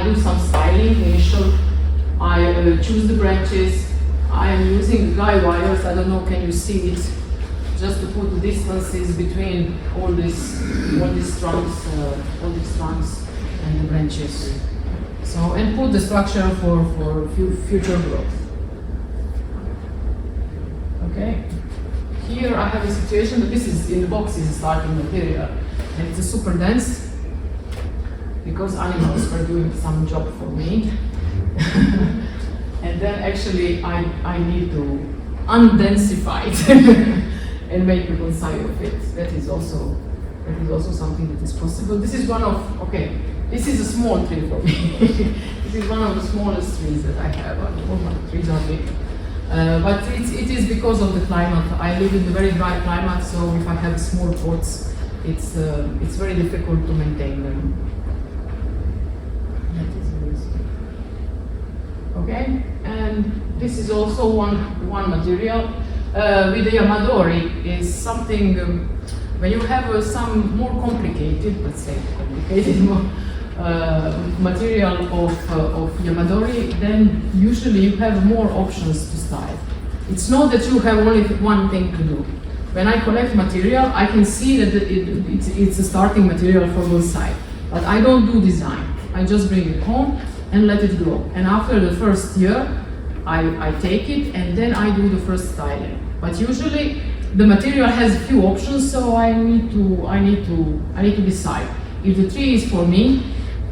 do some styling. Initial, I choose the branches. I am using the guy wires. I don't know, can you see it? Just to put the distances between all these trunks and the branches. So, and put the structure for future growth. Okay. Here I have a situation that this is in the box is a starting material, and it's a super dense because animals were doing some job for me. And then actually I need to undensify it and make a bonsai of it. That is also something that is possible. This is this is a small tree for me. This is one of the smallest trees that I have. All my trees are big. But it is because of the climate. I live in a very dry climate, so if I have small pots, it's very difficult to maintain them. That is the reason. Okay, and this is also one material. With the yamadori is something when you have some more complicated, let's say material of yamadori, then usually you have more options to style. It's not that you have only one thing to do. When I collect material, I can see that it's a starting material for bonsai, but I don't do design. I just bring it home and let it grow. And after the first year, I take it and then I do the first styling. But usually the material has a few options, so I need to decide. If the tree is for me,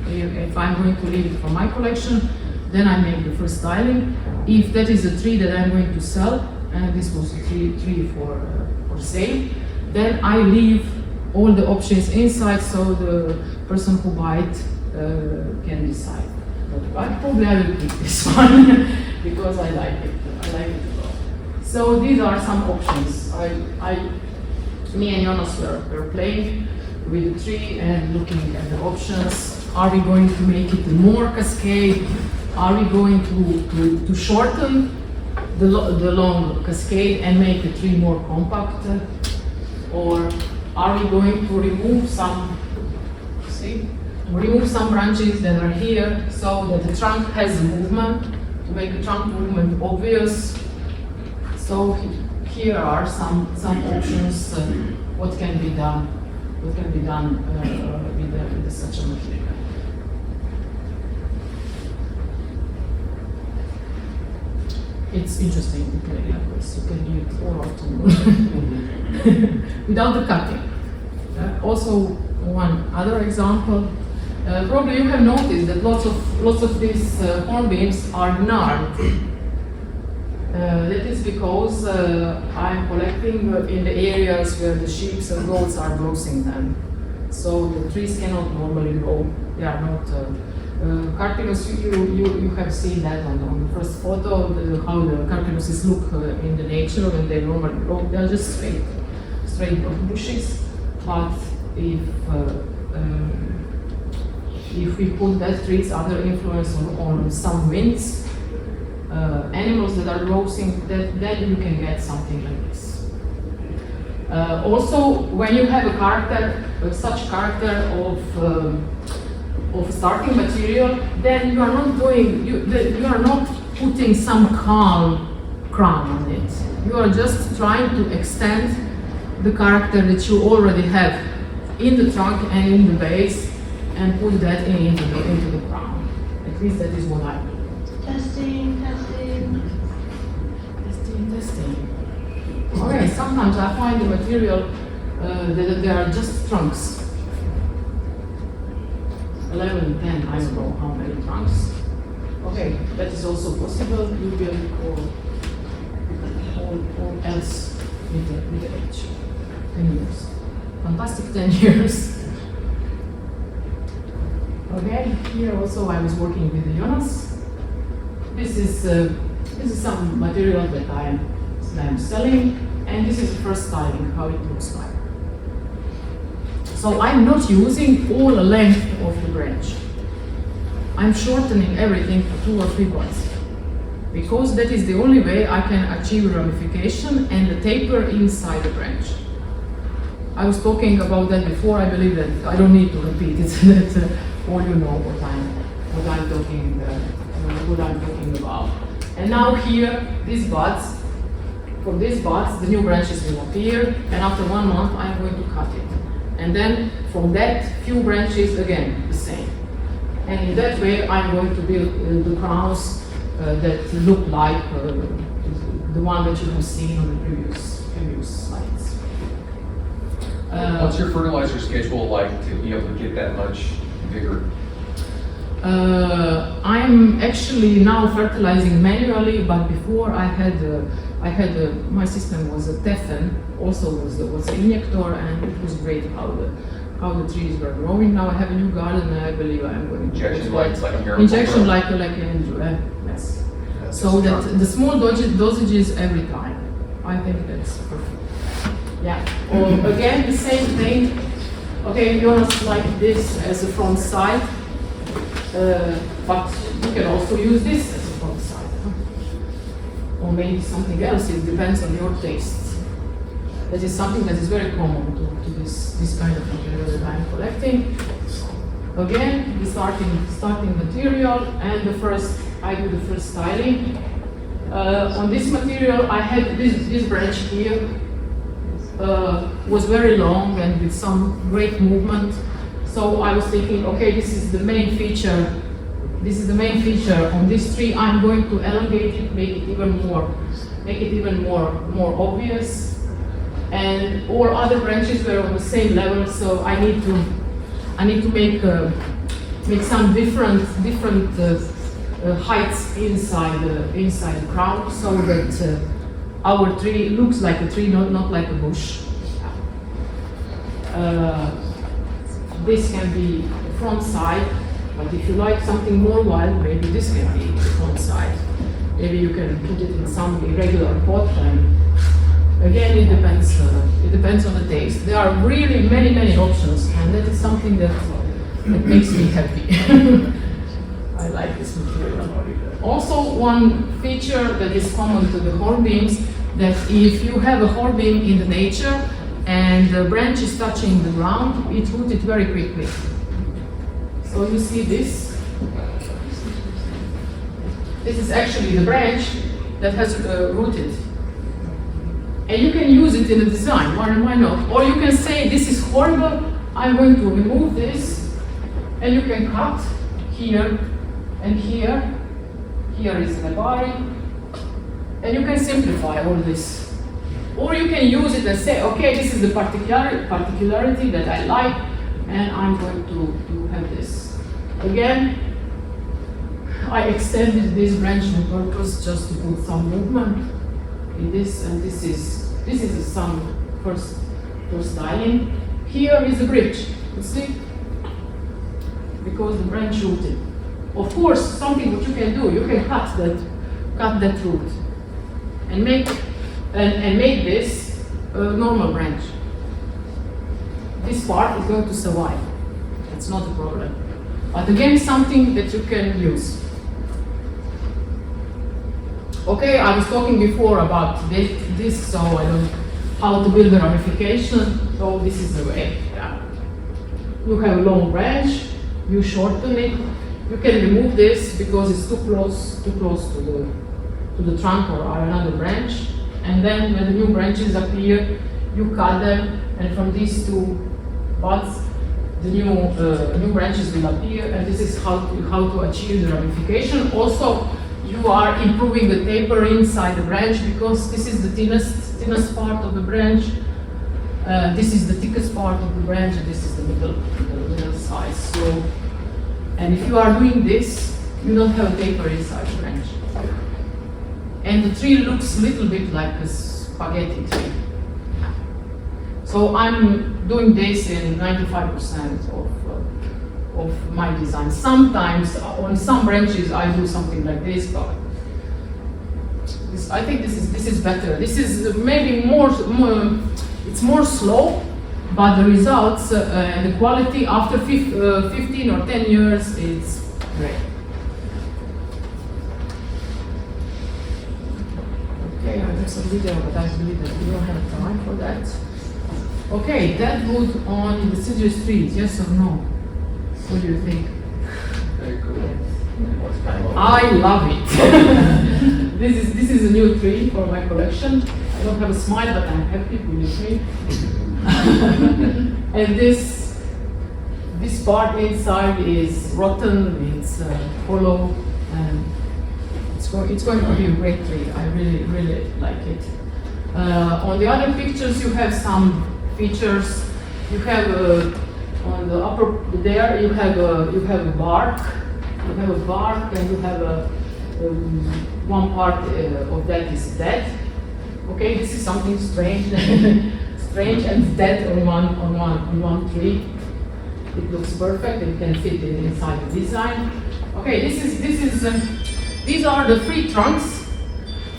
if I'm going to leave it for my collection, Then I make the first styling. If that is a tree that I'm going to sell, and this was a tree for sale, then I leave all the options inside so the person who buy it can decide. But probably I will keep this one because I like it. I like it a lot. So these are some options. Me and Jonas were playing with the tree and looking at the options. Are we going to make it more cascade? Are we going to shorten the long cascade and make the tree more compact? Or are we going to remove some branches that are here so that the trunk has a movement, to make the trunk movement obvious? So here are some options, what can be done with such a material. It's interesting to play like this. You can do it all afternoon without the cutting. Also, one other example. Probably you have noticed that lots of these hornbeams are gnarled. That is because I'm collecting in the areas where the sheep and goats are browsing them. So the trees cannot normally grow. They are not. Carpinus, you have seen that on the first photo, how the carpinuses look in the nature when they normally grow. They are just straight bushes. But if we put that trees other influence on some winds, animals that are browsing, then you can get something like this. Also, when you have a character, such character of starting material, then you are not putting some calm crown on it. You are just trying to extend the character that you already have in the trunk and in the base, and put that into the crown. At least that is what I do. Testing. Okay, sometimes I find the material that they are just trunks. 11, 10, I don't know how many trunks. Okay, that is also possible. You will or else with the age. 10 years. Fantastic 10 years. Okay, here also I was working with Jonas. This is some material that I'm selling, and this is the first styling, how it looks like. So I'm not using all the length of the branch. I'm shortening everything to 2 or 3 buds, because that is the only way I can achieve ramification and the taper inside the branch. I was talking about that before. I believe that I don't need to repeat it. That all you know what I'm talking about. And now here, these buds, from these buds, the new branches will appear, and after 1 month, I'm going to cut it. And then from that, few branches, again, the same. And in that way, I'm going to build the crowns that look like the one that you have seen on the previous slides. What's your fertilizer schedule like to be able to get that much bigger? I'm actually now fertilizing manually, but before I had my system was a Teflon, also was an injector, and it was great how the trees were growing. Now I have a new garden, and I believe I'm going to injection like injection like Andrew, yes. So that the small dosages every time. I think that's perfect. Yeah. Or again the same thing. Okay, Jonas like this as a front side, but you can also use this as a front side, or maybe something else. It depends on your tastes. That is something that is very common to this kind of material that I'm collecting. Again, the starting material, and I do the first styling. On this material, I had this branch here. Was very long and with some great movement. So I was thinking, okay, this is the main feature. This is the main feature on this tree. I'm going to elongate it, make it even more obvious. And all other branches were on the same level, so I need to make some different heights inside the ground, so that our tree looks like a tree, not like a bush. This can be the front side, but if you like something more wild, maybe this can be the front side. Maybe you can put it in some irregular pot, and again, it depends on the taste. There are really many options, and that is something that makes me happy. I like this material. Also, one feature that is common to the hornbeams, that if you have a hornbeam in the nature and the branch is touching the ground, it rooted very quickly. So you see this. This is actually the branch that has rooted. And you can use it in a design, why not? Or you can say, this is horrible, I'm going to remove this, and you can cut here and here. Here is the body, and you can simplify all this. Or you can use it and say, okay, this is the particularity that I like, and I'm going to have this. Again, I extended this branch on purpose just to put some movement in this, and this is some first styling. Here is a bridge, you see, because the branch rooted. Of course, something what you can do, you can cut that root and make this a normal branch. This part is going to survive. It's not a problem. But again, something that you can use. Okay, I was talking before about this, so I don't how to build a ramification. So this is the way. Yeah. You have a long branch, you shorten it. You can remove this because it's too close to the trunk or another branch. And then when the new branches appear, you cut them, and from these two buds, the new branches will appear. And this is how to achieve the ramification. Also, you are improving the taper inside the branch because this is the thinnest part of the branch. This is the thickest part of the branch, and this is the middle size. So. And if you are doing this, you don't have a taper inside the branch. And the tree looks a little bit like a spaghetti tree. So I'm doing this in 95% of my design. Sometimes on some branches I do something like this, but I think this is better. This is maybe more it's more slow. But the results and the quality after 15 or 10 years, it's great. Okay, I have some video, but I believe that we don't have time for that. Okay, dead wood on deciduous trees, yes or no? What do you think? Very cool. I love it. This is a new tree for my collection. I don't have a smile, but I'm happy with the tree. And this part inside is rotten, it's hollow, and it's going to be a great tree. I really like it. On the other pictures, you have some features. You have on the upper there you have a bark. You have a bark, and you have one part of that is dead. Okay, this is something strange. Strange and dead on one tree. It looks perfect and can fit it inside the design. Okay, these are the free trunks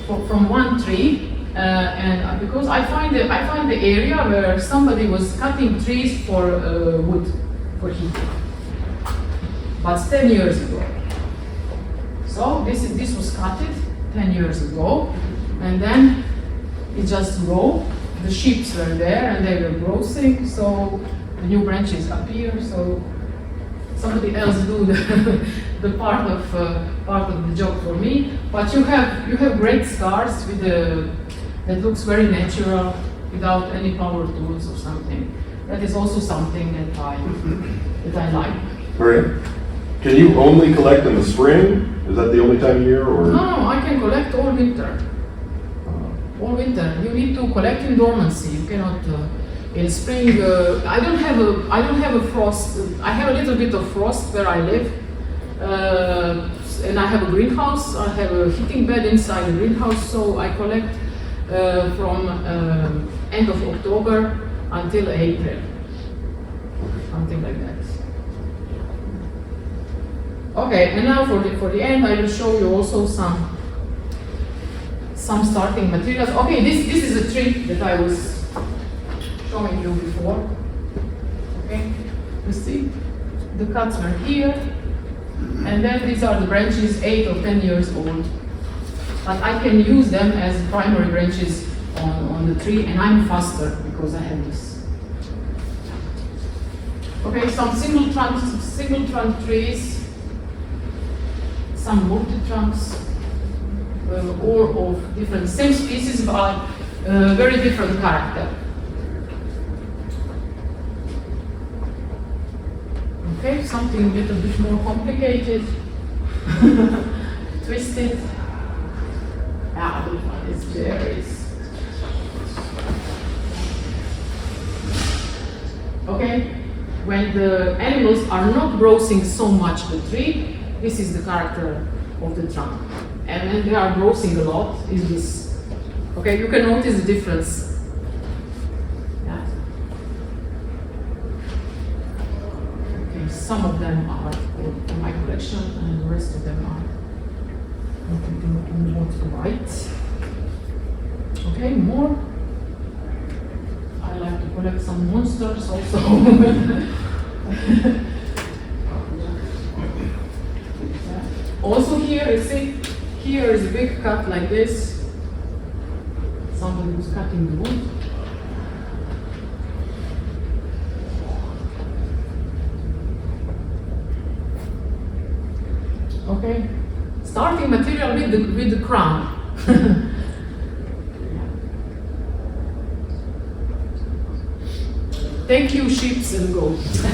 from one tree, and because I find the area where somebody was cutting trees for wood for heating, but 10 years ago. So this was cutted 10 years ago, and then it just grew. The sheep were there and they were browsing, so the new branches appear. So somebody else do the part of the job for me. But you have great scars with that looks very natural without any power tools or something. That is also something that I like. Maria, can you only collect in the spring? Is that the only time of year, or? No, I can collect all winter. All winter. You need to collect in dormancy. You cannot in spring. I don't have a frost. I have a little bit of frost where I live, And I have a greenhouse. I have a heating bed inside the greenhouse, so I collect from end of October until April, something like that. Okay, and now for the end, I will show you also some starting materials. Okay, this is a tree that I was showing you before. Okay, you see, the cuts are here, and then these are the branches 8 or 10 years old. But I can use them as primary branches on the tree, and I'm faster because I have this. Okay, some single trunk trees, some multi-trunks, all of different, same species, but very different character. Okay, something a little bit more complicated, twisted. Ah, this one is berries. Okay, when the animals are not browsing so much the tree, this is the character of the trunk. And when they are browsing a lot, is this. Okay, you can notice the difference. Yeah. Okay, some of them are in my collection, and the rest of them are more to the right. Okay, more. I like to collect some monsters also. Also here, you see, here is a big cut like this. Somebody who's cutting the wood. Okay, starting material with the crown. Thank you, sheep and goats. What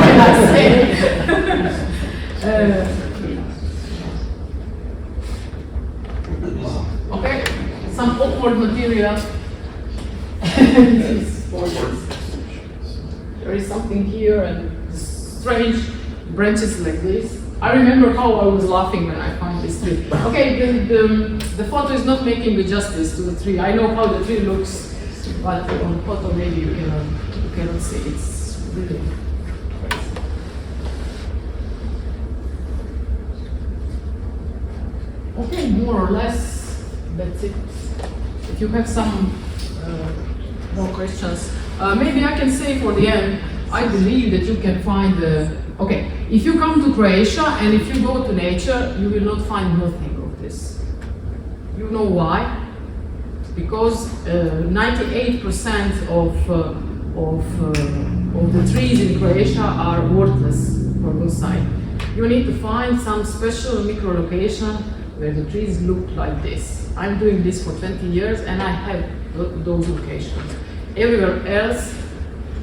can I say? Okay, some awkward material. There is something here and strange branches like this. I remember how I was laughing when I found this tree. Okay, the photo is not making me justice to the tree. I know how the tree looks, but on the photo maybe you cannot see. It's really crazy. Okay, more or less, that's it. If you have some more questions, maybe I can say for the end, I believe that you can find okay, if you come to Croatia and if you go to nature, you will not find nothing of this. You know why? Because 98% of the trees in Croatia are worthless for bonsai. You need to find some special micro-location where the trees look like this. I'm doing this for 20 years and I have those locations. Everywhere else,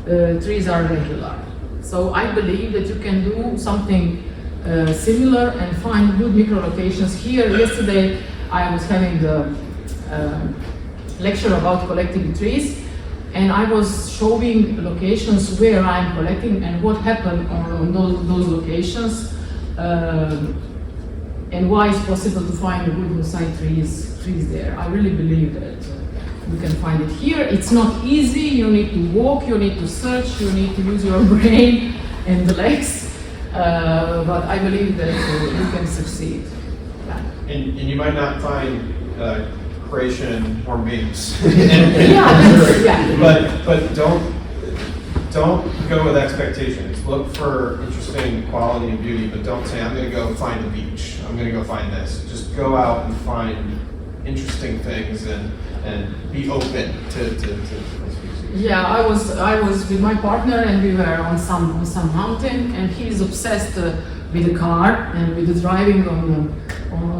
trees are regular. So I believe that you can do something similar and find good micro-locations. Here, yesterday, I was having the lecture about collecting trees, and I was showing locations where I'm collecting and what happened on those locations, and why it's possible to find good bonsai trees there. I really believe that you can find it here. It's not easy. You need to walk, you need to search, you need to use your brain and the legs, but I believe that you can succeed. Yeah. And you might not find Croatian hornbeams. Yeah. But don't go with expectations. Look for interesting quality and beauty, but don't say, I'm going to go find a beach. I'm going to go find this. Just go out and find interesting things and be open to species. Yeah, I was with my partner and we were on some mountain, and he's obsessed with the car and with the driving on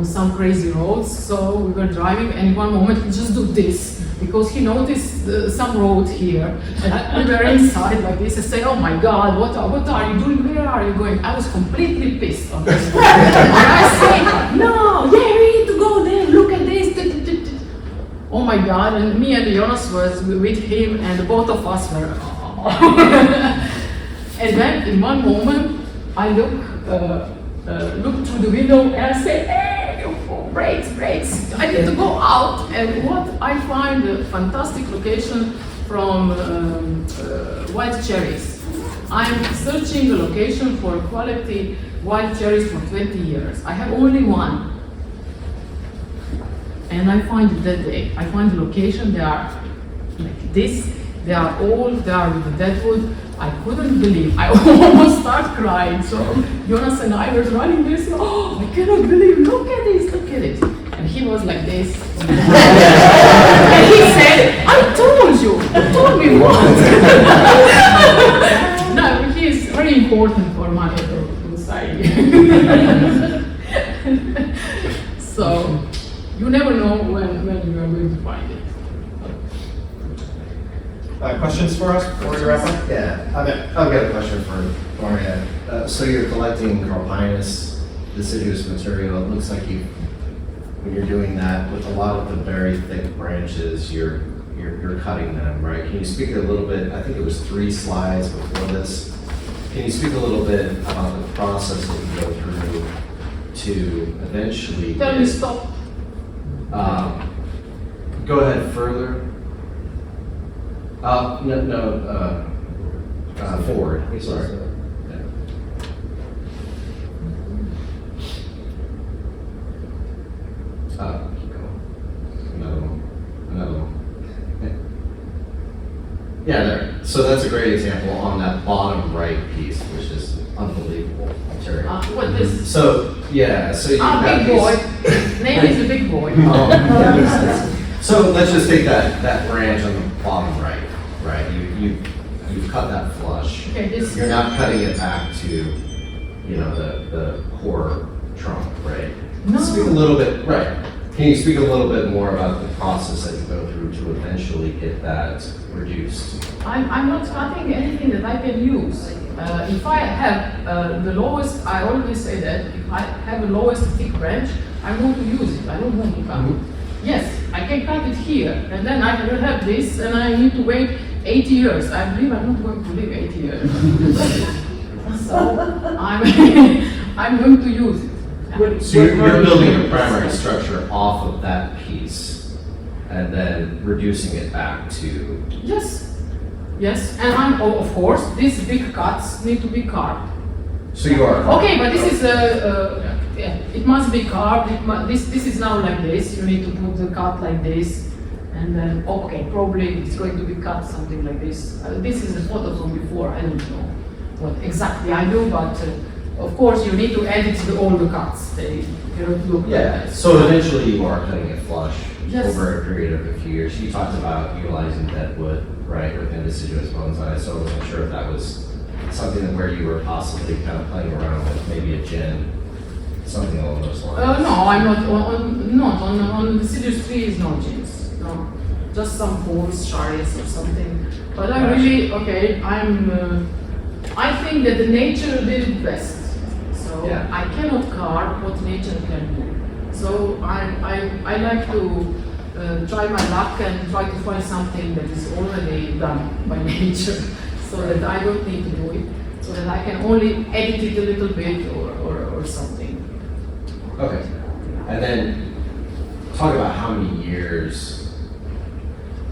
some crazy roads. So we were driving, and in one moment he just did this because he noticed some road here, and we were inside like this and say, "Oh my God, what are you doing? Where are you going?" I was completely pissed on this. And I say, "No, yeah, we need to go there. Look at this." Oh my God! And me and Jonas was with him, and both of us were. And then in one moment, I look look through the window and I say, hey, oh, brakes, brakes, I need to go out. And what I find a fantastic location from white cherries. I'm searching a location for quality white cherries for 20 years. I have only one. And I find it that day. I find the location, they are like this, they are old, they are with the deadwood. I couldn't believe, I almost start crying. So Jonas and I were running this, oh, I cannot believe, look at this, look at it. And he was like this. And he said, I told you me once. No, he is very important for my society. So, you never know when you are going to find it. Questions for us before we wrap up? Yeah, I've got a question for Marija. So you're collecting Carpinus deciduous material. It looks like when you're doing that with a lot of the very thick branches, you're cutting them, right? Can you speak a little bit? I think it was 3 slides before this. Can you speak a little bit about the process that you go through to eventually? Tell me stop. Go ahead further. Forward. Sorry. Yeah. Keep going. Another one. Yeah, there. So that's a great example on that bottom right piece, which is unbelievable material. What this? So yeah, so you Big boy. Name is a big boy. Oh, that makes sense. So let's just take that branch on the bottom right. You've cut that flush. Okay, You're not cutting it back to, the core trunk, right? No. Speak a little bit, right. Can you speak a little bit more about the process that you go through to eventually get that reduced? I'm not cutting anything that I can use. If I have the lowest, I always say that, if I have the lowest thick branch, I'm going to use it. I don't want to cut it. Yes, I can cut it here, and then I will have this, and I need to wait 80 years. I believe I'm not going to live 80 years. So I'm going to use it. So you're building a primary structure off of that piece, and then reducing it back to. Yes, and of course, these big cuts need to be carved. So you are. Okay, but this is it must be carved. This is now like this. You need to put the cut like this, and then okay, probably it's going to be cut something like this. This is a photo from before. I don't know what exactly I do, but of course you need to edit all the cuts. They don't look. Yeah. Like So eventually you are cutting it flush Yes. over a period of a few years. You talked about utilizing deadwood, right, within deciduous bonsai. So I wasn't sure if that was something where you were possibly kind of playing around with maybe a gin, something along those lines. No, I'm not on the deciduous trees. No gins, no, just some poles, shards or something. But I really I think that the nature did it best. So Yeah. I cannot carve what nature can do. So I like to try my luck and try to find something that is already done by nature, so that I don't need to do it, so that I can only edit it a little bit or something. Okay. And then talk about how many years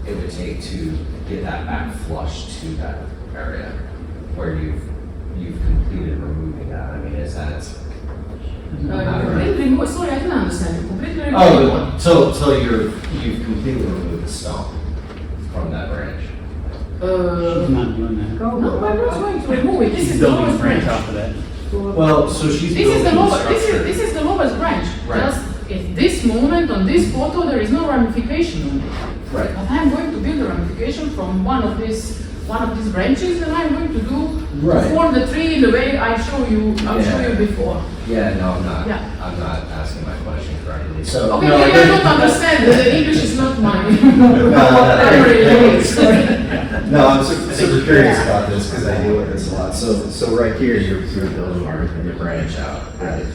it would take to get that back flush to that area where you've completed removing that. I mean, is that? Completely remove. Sorry, I didn't understand you. Completely remove. Oh, so you've completely removed the stump from that branch. She's not doing that. No, I'm not going to remove it. This She's is the building a lowest branch branch. off of that. Well, so she's This is the building lowest. structure. This is the lowest branch. Right. Just at this moment on this photo, there is no ramification on it. Right. But I'm going to build a ramification from one of these branches, and I'm going to Right. form the tree in the way I show you before. Yeah, no, I'm not. Yeah. I'm not asking my question correctly. So Okay, no, maybe I don't understand. The English is not mine. No, I'm super curious about this because I deal with this a lot. So right here, you're building your branch out, right?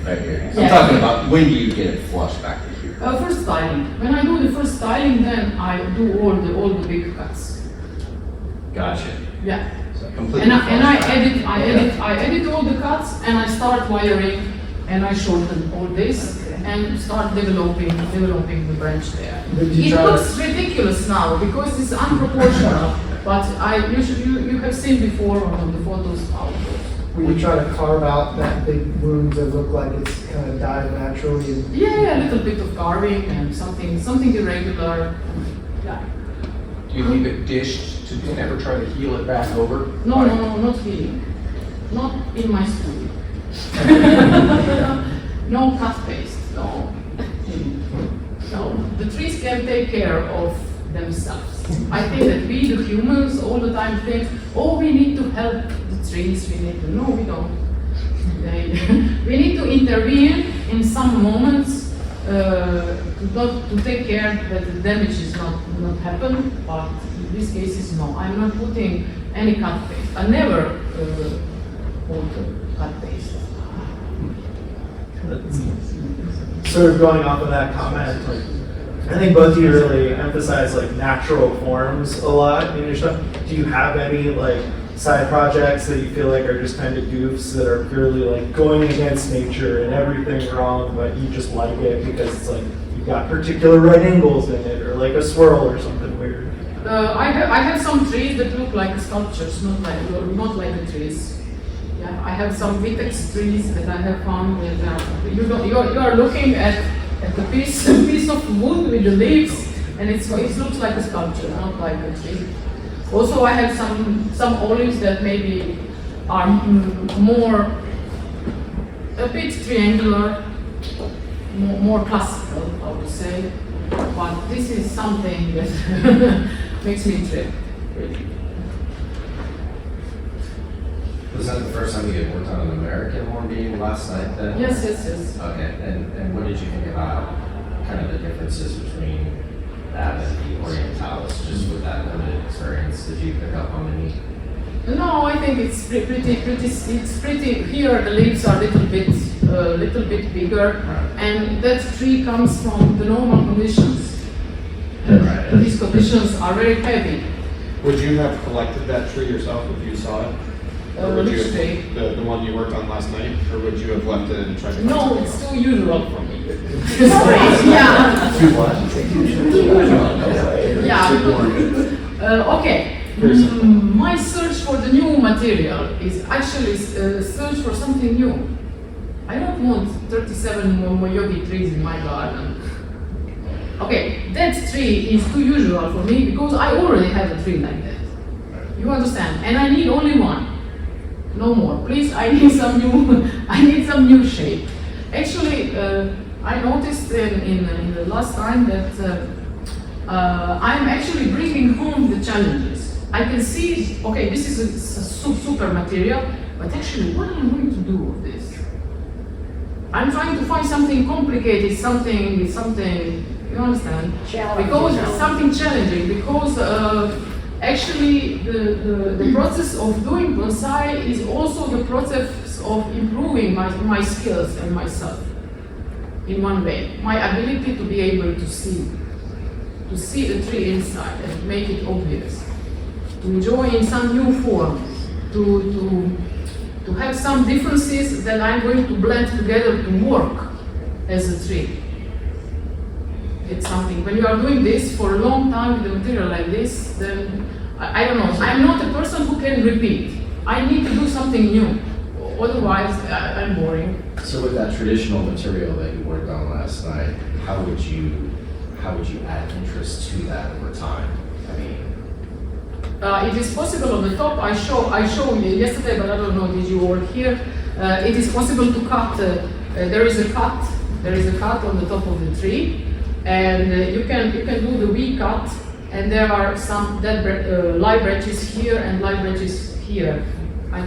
Right here. I'm Yeah. talking about when do you get it flush back to here? First styling. When I do the first styling, then I do all the big cuts. Gotcha. Yeah. completely. And I false back. I edit all the cuts, and I start wiring, and I shorten all this, and start developing the branch there. It looks ridiculous now because it's unproportional, but you have seen before on the photos how it goes. Will you try to carve out that big wound that look like it's kind of died naturally? And Yeah, a little bit of carving and something irregular. Yeah. Do you leave it dished to never try to heal it back over? No, not healing. Not in my studio. No cut paste. No. No. The trees can take care of themselves. I think that we, the humans, all the time think, oh, we need to help the trees. No, we don't. We need to intervene in some moments to take care that the damage is not happen. But in this case, no. I'm not putting any cut paste. I never put cut paste. Sort of going off of that comment, like, I think both of you really emphasize like natural forms a lot in your stuff. Do you have any like side projects that you feel like are just kind of goofs that are purely like going against nature and everything wrong, but you just like it because it's like you've got particular right angles in it, or like a swirl or something weird? I have some trees that look like sculptures, not like the trees. Yeah, I have some vitex trees that I have found that you are looking at the piece of wood with the leaves, and it looks like a sculpture, not like a tree. Also, I have some olives that maybe are a bit triangular, more classical, I would say. But this is something that makes me trip, really. Was that the first time you had worked on an American hornbeam last night then? Yes. Okay, and what did you think about kind of the differences between that and the Orientalis, just with that limited experience? Did you pick up on any? No, I think it's pretty. Here the leaves are a little bit bigger, and that tree comes from the normal conditions. Right. These conditions are very heavy. Would you have collected that tree yourself if you saw it? Or would you Which tree? the one you worked on last night? Or would you have left it and tried to find No, something it's else? too usual for me. Yeah. Too what? Yeah. Okay. My search for the new material is actually a search for something new. I don't want 37 moyogi trees in my garden. Okay, that tree is too usual for me because I already have a tree like that. You understand? And I need only one. No more. Please, I need some new shape. Actually, I noticed in the last time that I'm actually bringing home the challenges. I can see, okay, this is a super material, but actually, what am I going to do with this? I'm trying to find something complicated, something, you understand? Because it's something challenging, because actually the process of doing bonsai is also the process of improving my skills and myself in one way. My ability to be able to see the tree inside and make it obvious, to enjoy in some new forms, to have some differences that I'm going to blend together to work as a tree. It's something, when you are doing this for a long time with a material like this, then I don't know, I'm not a person who can repeat. I need to do something new, otherwise I'm boring. So with that traditional material that you worked on last night, how would you add interest to that over time? I mean, it is possible on the top. I showed you yesterday, but I don't know, did you all hear? It is possible to cut. There is a cut on the top of the tree, and you can do the V cut. And there are some live branches here and live branches here. I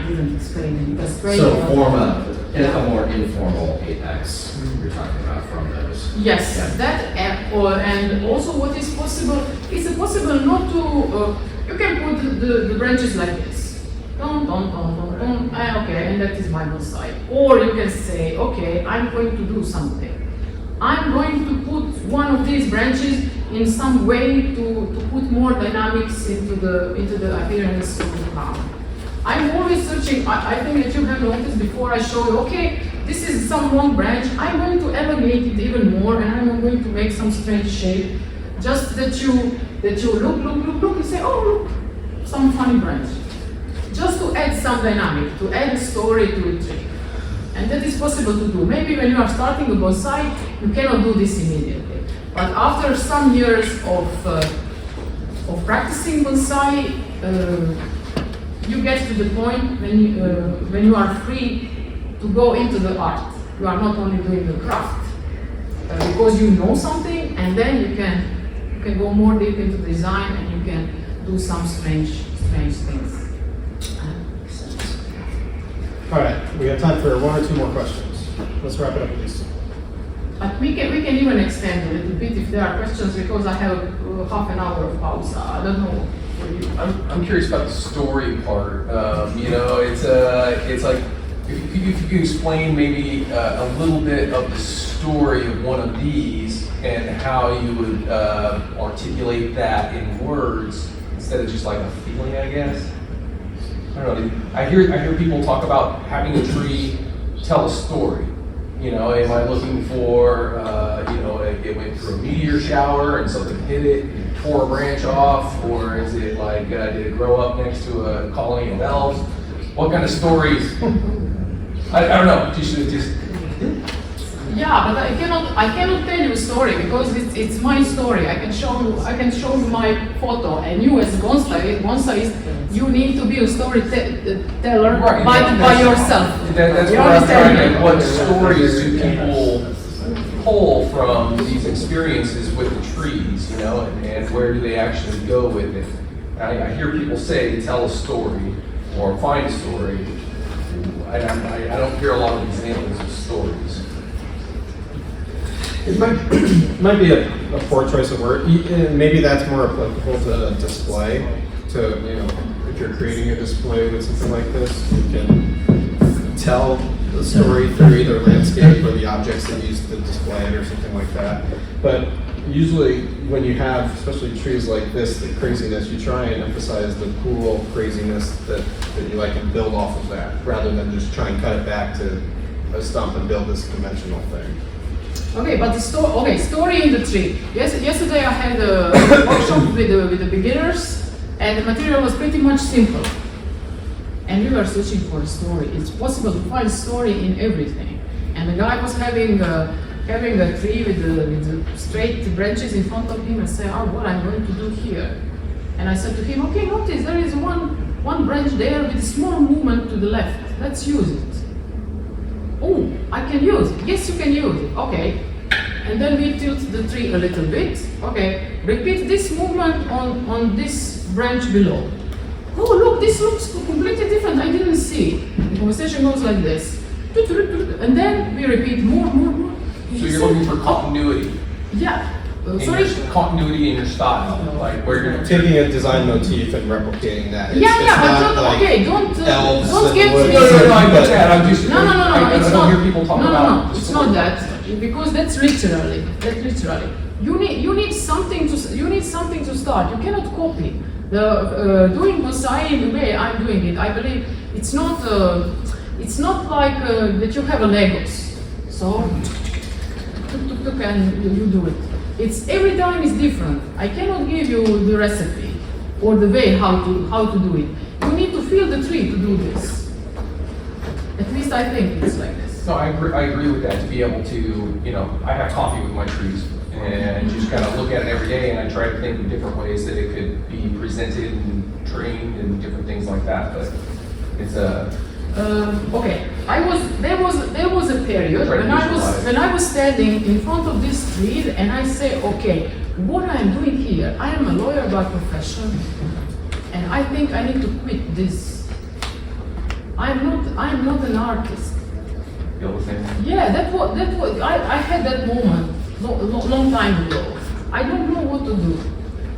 didn't explain it. That's great. so form a more informal apex you're talking about from those. Yes, Yeah. that and also what is possible, it's possible not to, you can put the branches like this. Okay, and that is my bonsai. Or you can say, okay, I'm going to do something. I'm going to put one of these branches in some way to put more dynamics into the appearance of the plant. I'm always searching. I think that you have noticed before I show you, okay, this is some long branch. I'm going to elongate it even more, and I'm going to make some strange shape, just that you look and say, oh look, some funny branch. Just to add some dynamic, to add a story to a tree. And that is possible to do. Maybe when you are starting a bonsai, you cannot do this immediately. But after some years of practicing bonsai, you get to the point when you are free to go into the art. You are not only doing the craft, because you know something, and then you can go more deep into design, and you can do some strange things. All right, we have time for one or two more questions. Let's wrap it up with these. But we can even extend a little bit if there are questions, because I have half an hour of pause. I don't know for you. I'm curious about the story part. It's like if you could explain maybe a little bit of the story of one of these and how you would articulate that in words instead of just like a feeling, I guess. I don't know. I hear people talk about having a tree tell a story. Am I looking for, it went through a meteor shower and something hit it and tore a branch off, or is it like, did it grow up next to a colony of elves? What kind of stories? I don't know. Just Yeah, but I cannot tell you a story because it's my story. I can show you my photo, and you as bonsaist, you need to be a storyteller by yourself. That's what I'm trying to. What stories do people pull from these experiences with the trees, and where do they actually go with it? I hear people say tell a story or find a story. I don't hear a lot of examples of stories. It might be a poor choice of word. Maybe that's more applicable to display. If you're creating a display with something like this, you can tell the story through either landscape or the objects that you use to display it or something like that. But usually when you have, especially trees like this, the craziness, you try and emphasize the cool craziness that you like and build off of that, rather than just try and cut it back to a stump and build this conventional thing. Okay, but story in the tree. Yesterday I had a workshop with the beginners, and the material was pretty much simple. And we were searching for a story. It's possible to find story in everything. And the guy was having a tree with the straight branches in front of him and said, what I'm going to do here. And I said to him, okay, notice there is one branch there with a small movement to the left. Let's use it. Oh, I can use it. Yes, you can use it. Okay. And then we tilt the tree a little bit. Okay. Repeat this movement on this branch below. Oh, look, this looks completely different. I didn't see. The conversation goes like this. And then we repeat more. So you're looking for continuity. Yeah. Continuity in your style, like where you're taking a design motif and replicating that. Don't get me. No, I don't hear people talk about. No, it's not that, because that's literally. You need something to start. You cannot copy. Doing bonsai in the way I'm doing it, I believe it's not like that you have a Legos. So and you do it. It's every time is different. I cannot give you the recipe or the way how to do it. You need to feel the tree to do this. At least I think it's like this. No, I agree with that. To be able to, I have coffee with my trees, and just kind of look at it every day, and I try to think of different ways that it could be presented and trained and different things like that. But it's a okay. There was a period when I was standing in front of this tree, and I say, okay, what I'm doing here, I am a lawyer by profession, and I think I need to quit this. I'm not an artist. Yeah, that was I had that moment long time ago. I don't know what to do.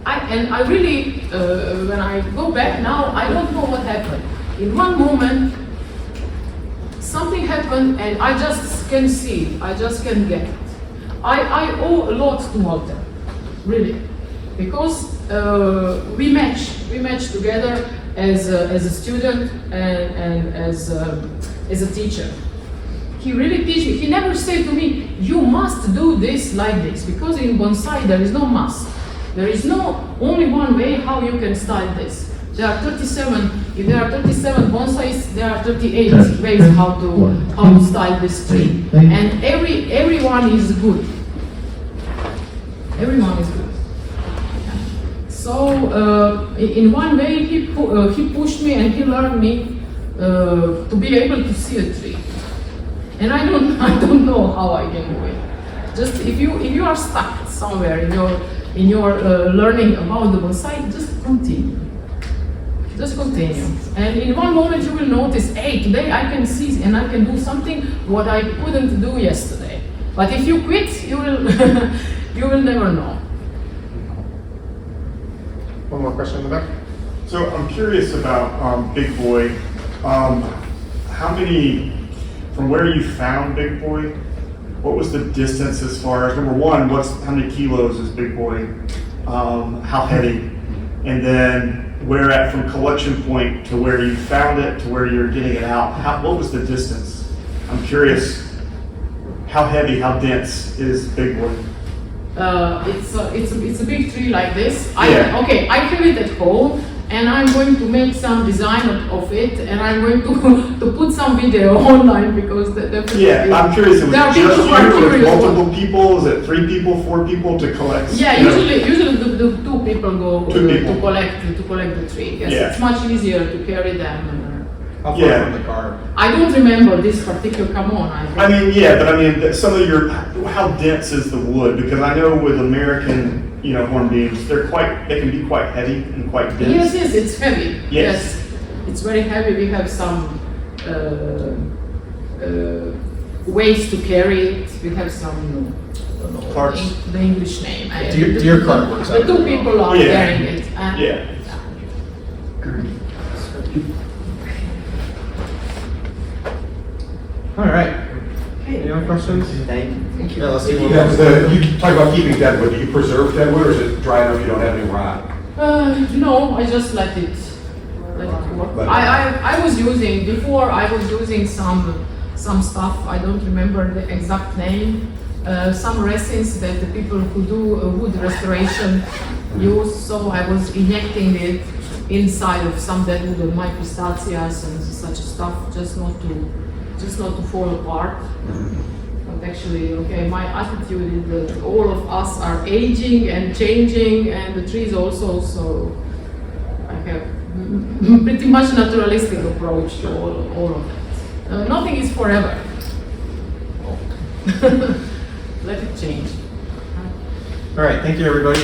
I really when I go back now, I don't know what happened. In one moment, something happened, and I just can see it. I just can get it. I owe a lot to Walter, really, because we match together as a student and as a teacher. He really teach me. He never said to me, "You must do this like this," because in bonsai there is no must. There is no only one way how you can style this. There are 37. If there are 37 bonsais, there are 38 ways how to style this tree, and everyone is good. Everyone is good. So in one way he pushed me and he learned me to be able to see a tree. And I don't know how I can do it. Just if you are stuck somewhere in your learning about the bonsai, just continue. Just continue. And in one moment you will notice, hey, today I can see and I can do something what I couldn't do yesterday. But if you quit, you will you will never know. One more question in the back. So I'm curious about Big Boy. How many, from where you found Big Boy, what was the distance as far as, number one, how many kilos is Big Boy? How heavy? And then where at from collection point to where you found it to where you're getting it out, what was the distance? I'm curious, how heavy, how dense is Big Boy? It's a big tree like this. Yeah. I have it at home, and I'm going to make some design of it, and I'm going to put some video online because I'm curious. Was it just you, or multiple people? Is it 3 people, 4 people to collect? Yeah, usually the 2 people go to collect the tree. Yes, yeah. It's much easier to carry them. How far from the car? I don't remember this particular. Come on, some of your, how dense is the wood? Because I know with American, hornbeams, they can be quite heavy and quite dense. Yes, it's heavy. Yes. It's very heavy. We have some ways to carry it. We have some, Clarks. the English name. Deer cart works The out 2 really well. people are carrying it. Yeah. All right. Any other questions? Thank you. Yeah, let's see. You talk about keeping deadwood. Do you preserve deadwood, or is it dry enough you don't have any rot? No, I just let it work. I was using before. I was using some stuff. I don't remember the exact name. Some resins that the people who do wood restoration use. So I was injecting it inside of some deadwood of my pistachias and such stuff, just not to fall apart. But actually, my attitude is that all of us are aging and changing, and the trees also. So I have pretty much naturalistic approach to all of it. Nothing is forever. Let it change. All right, thank you, everybody.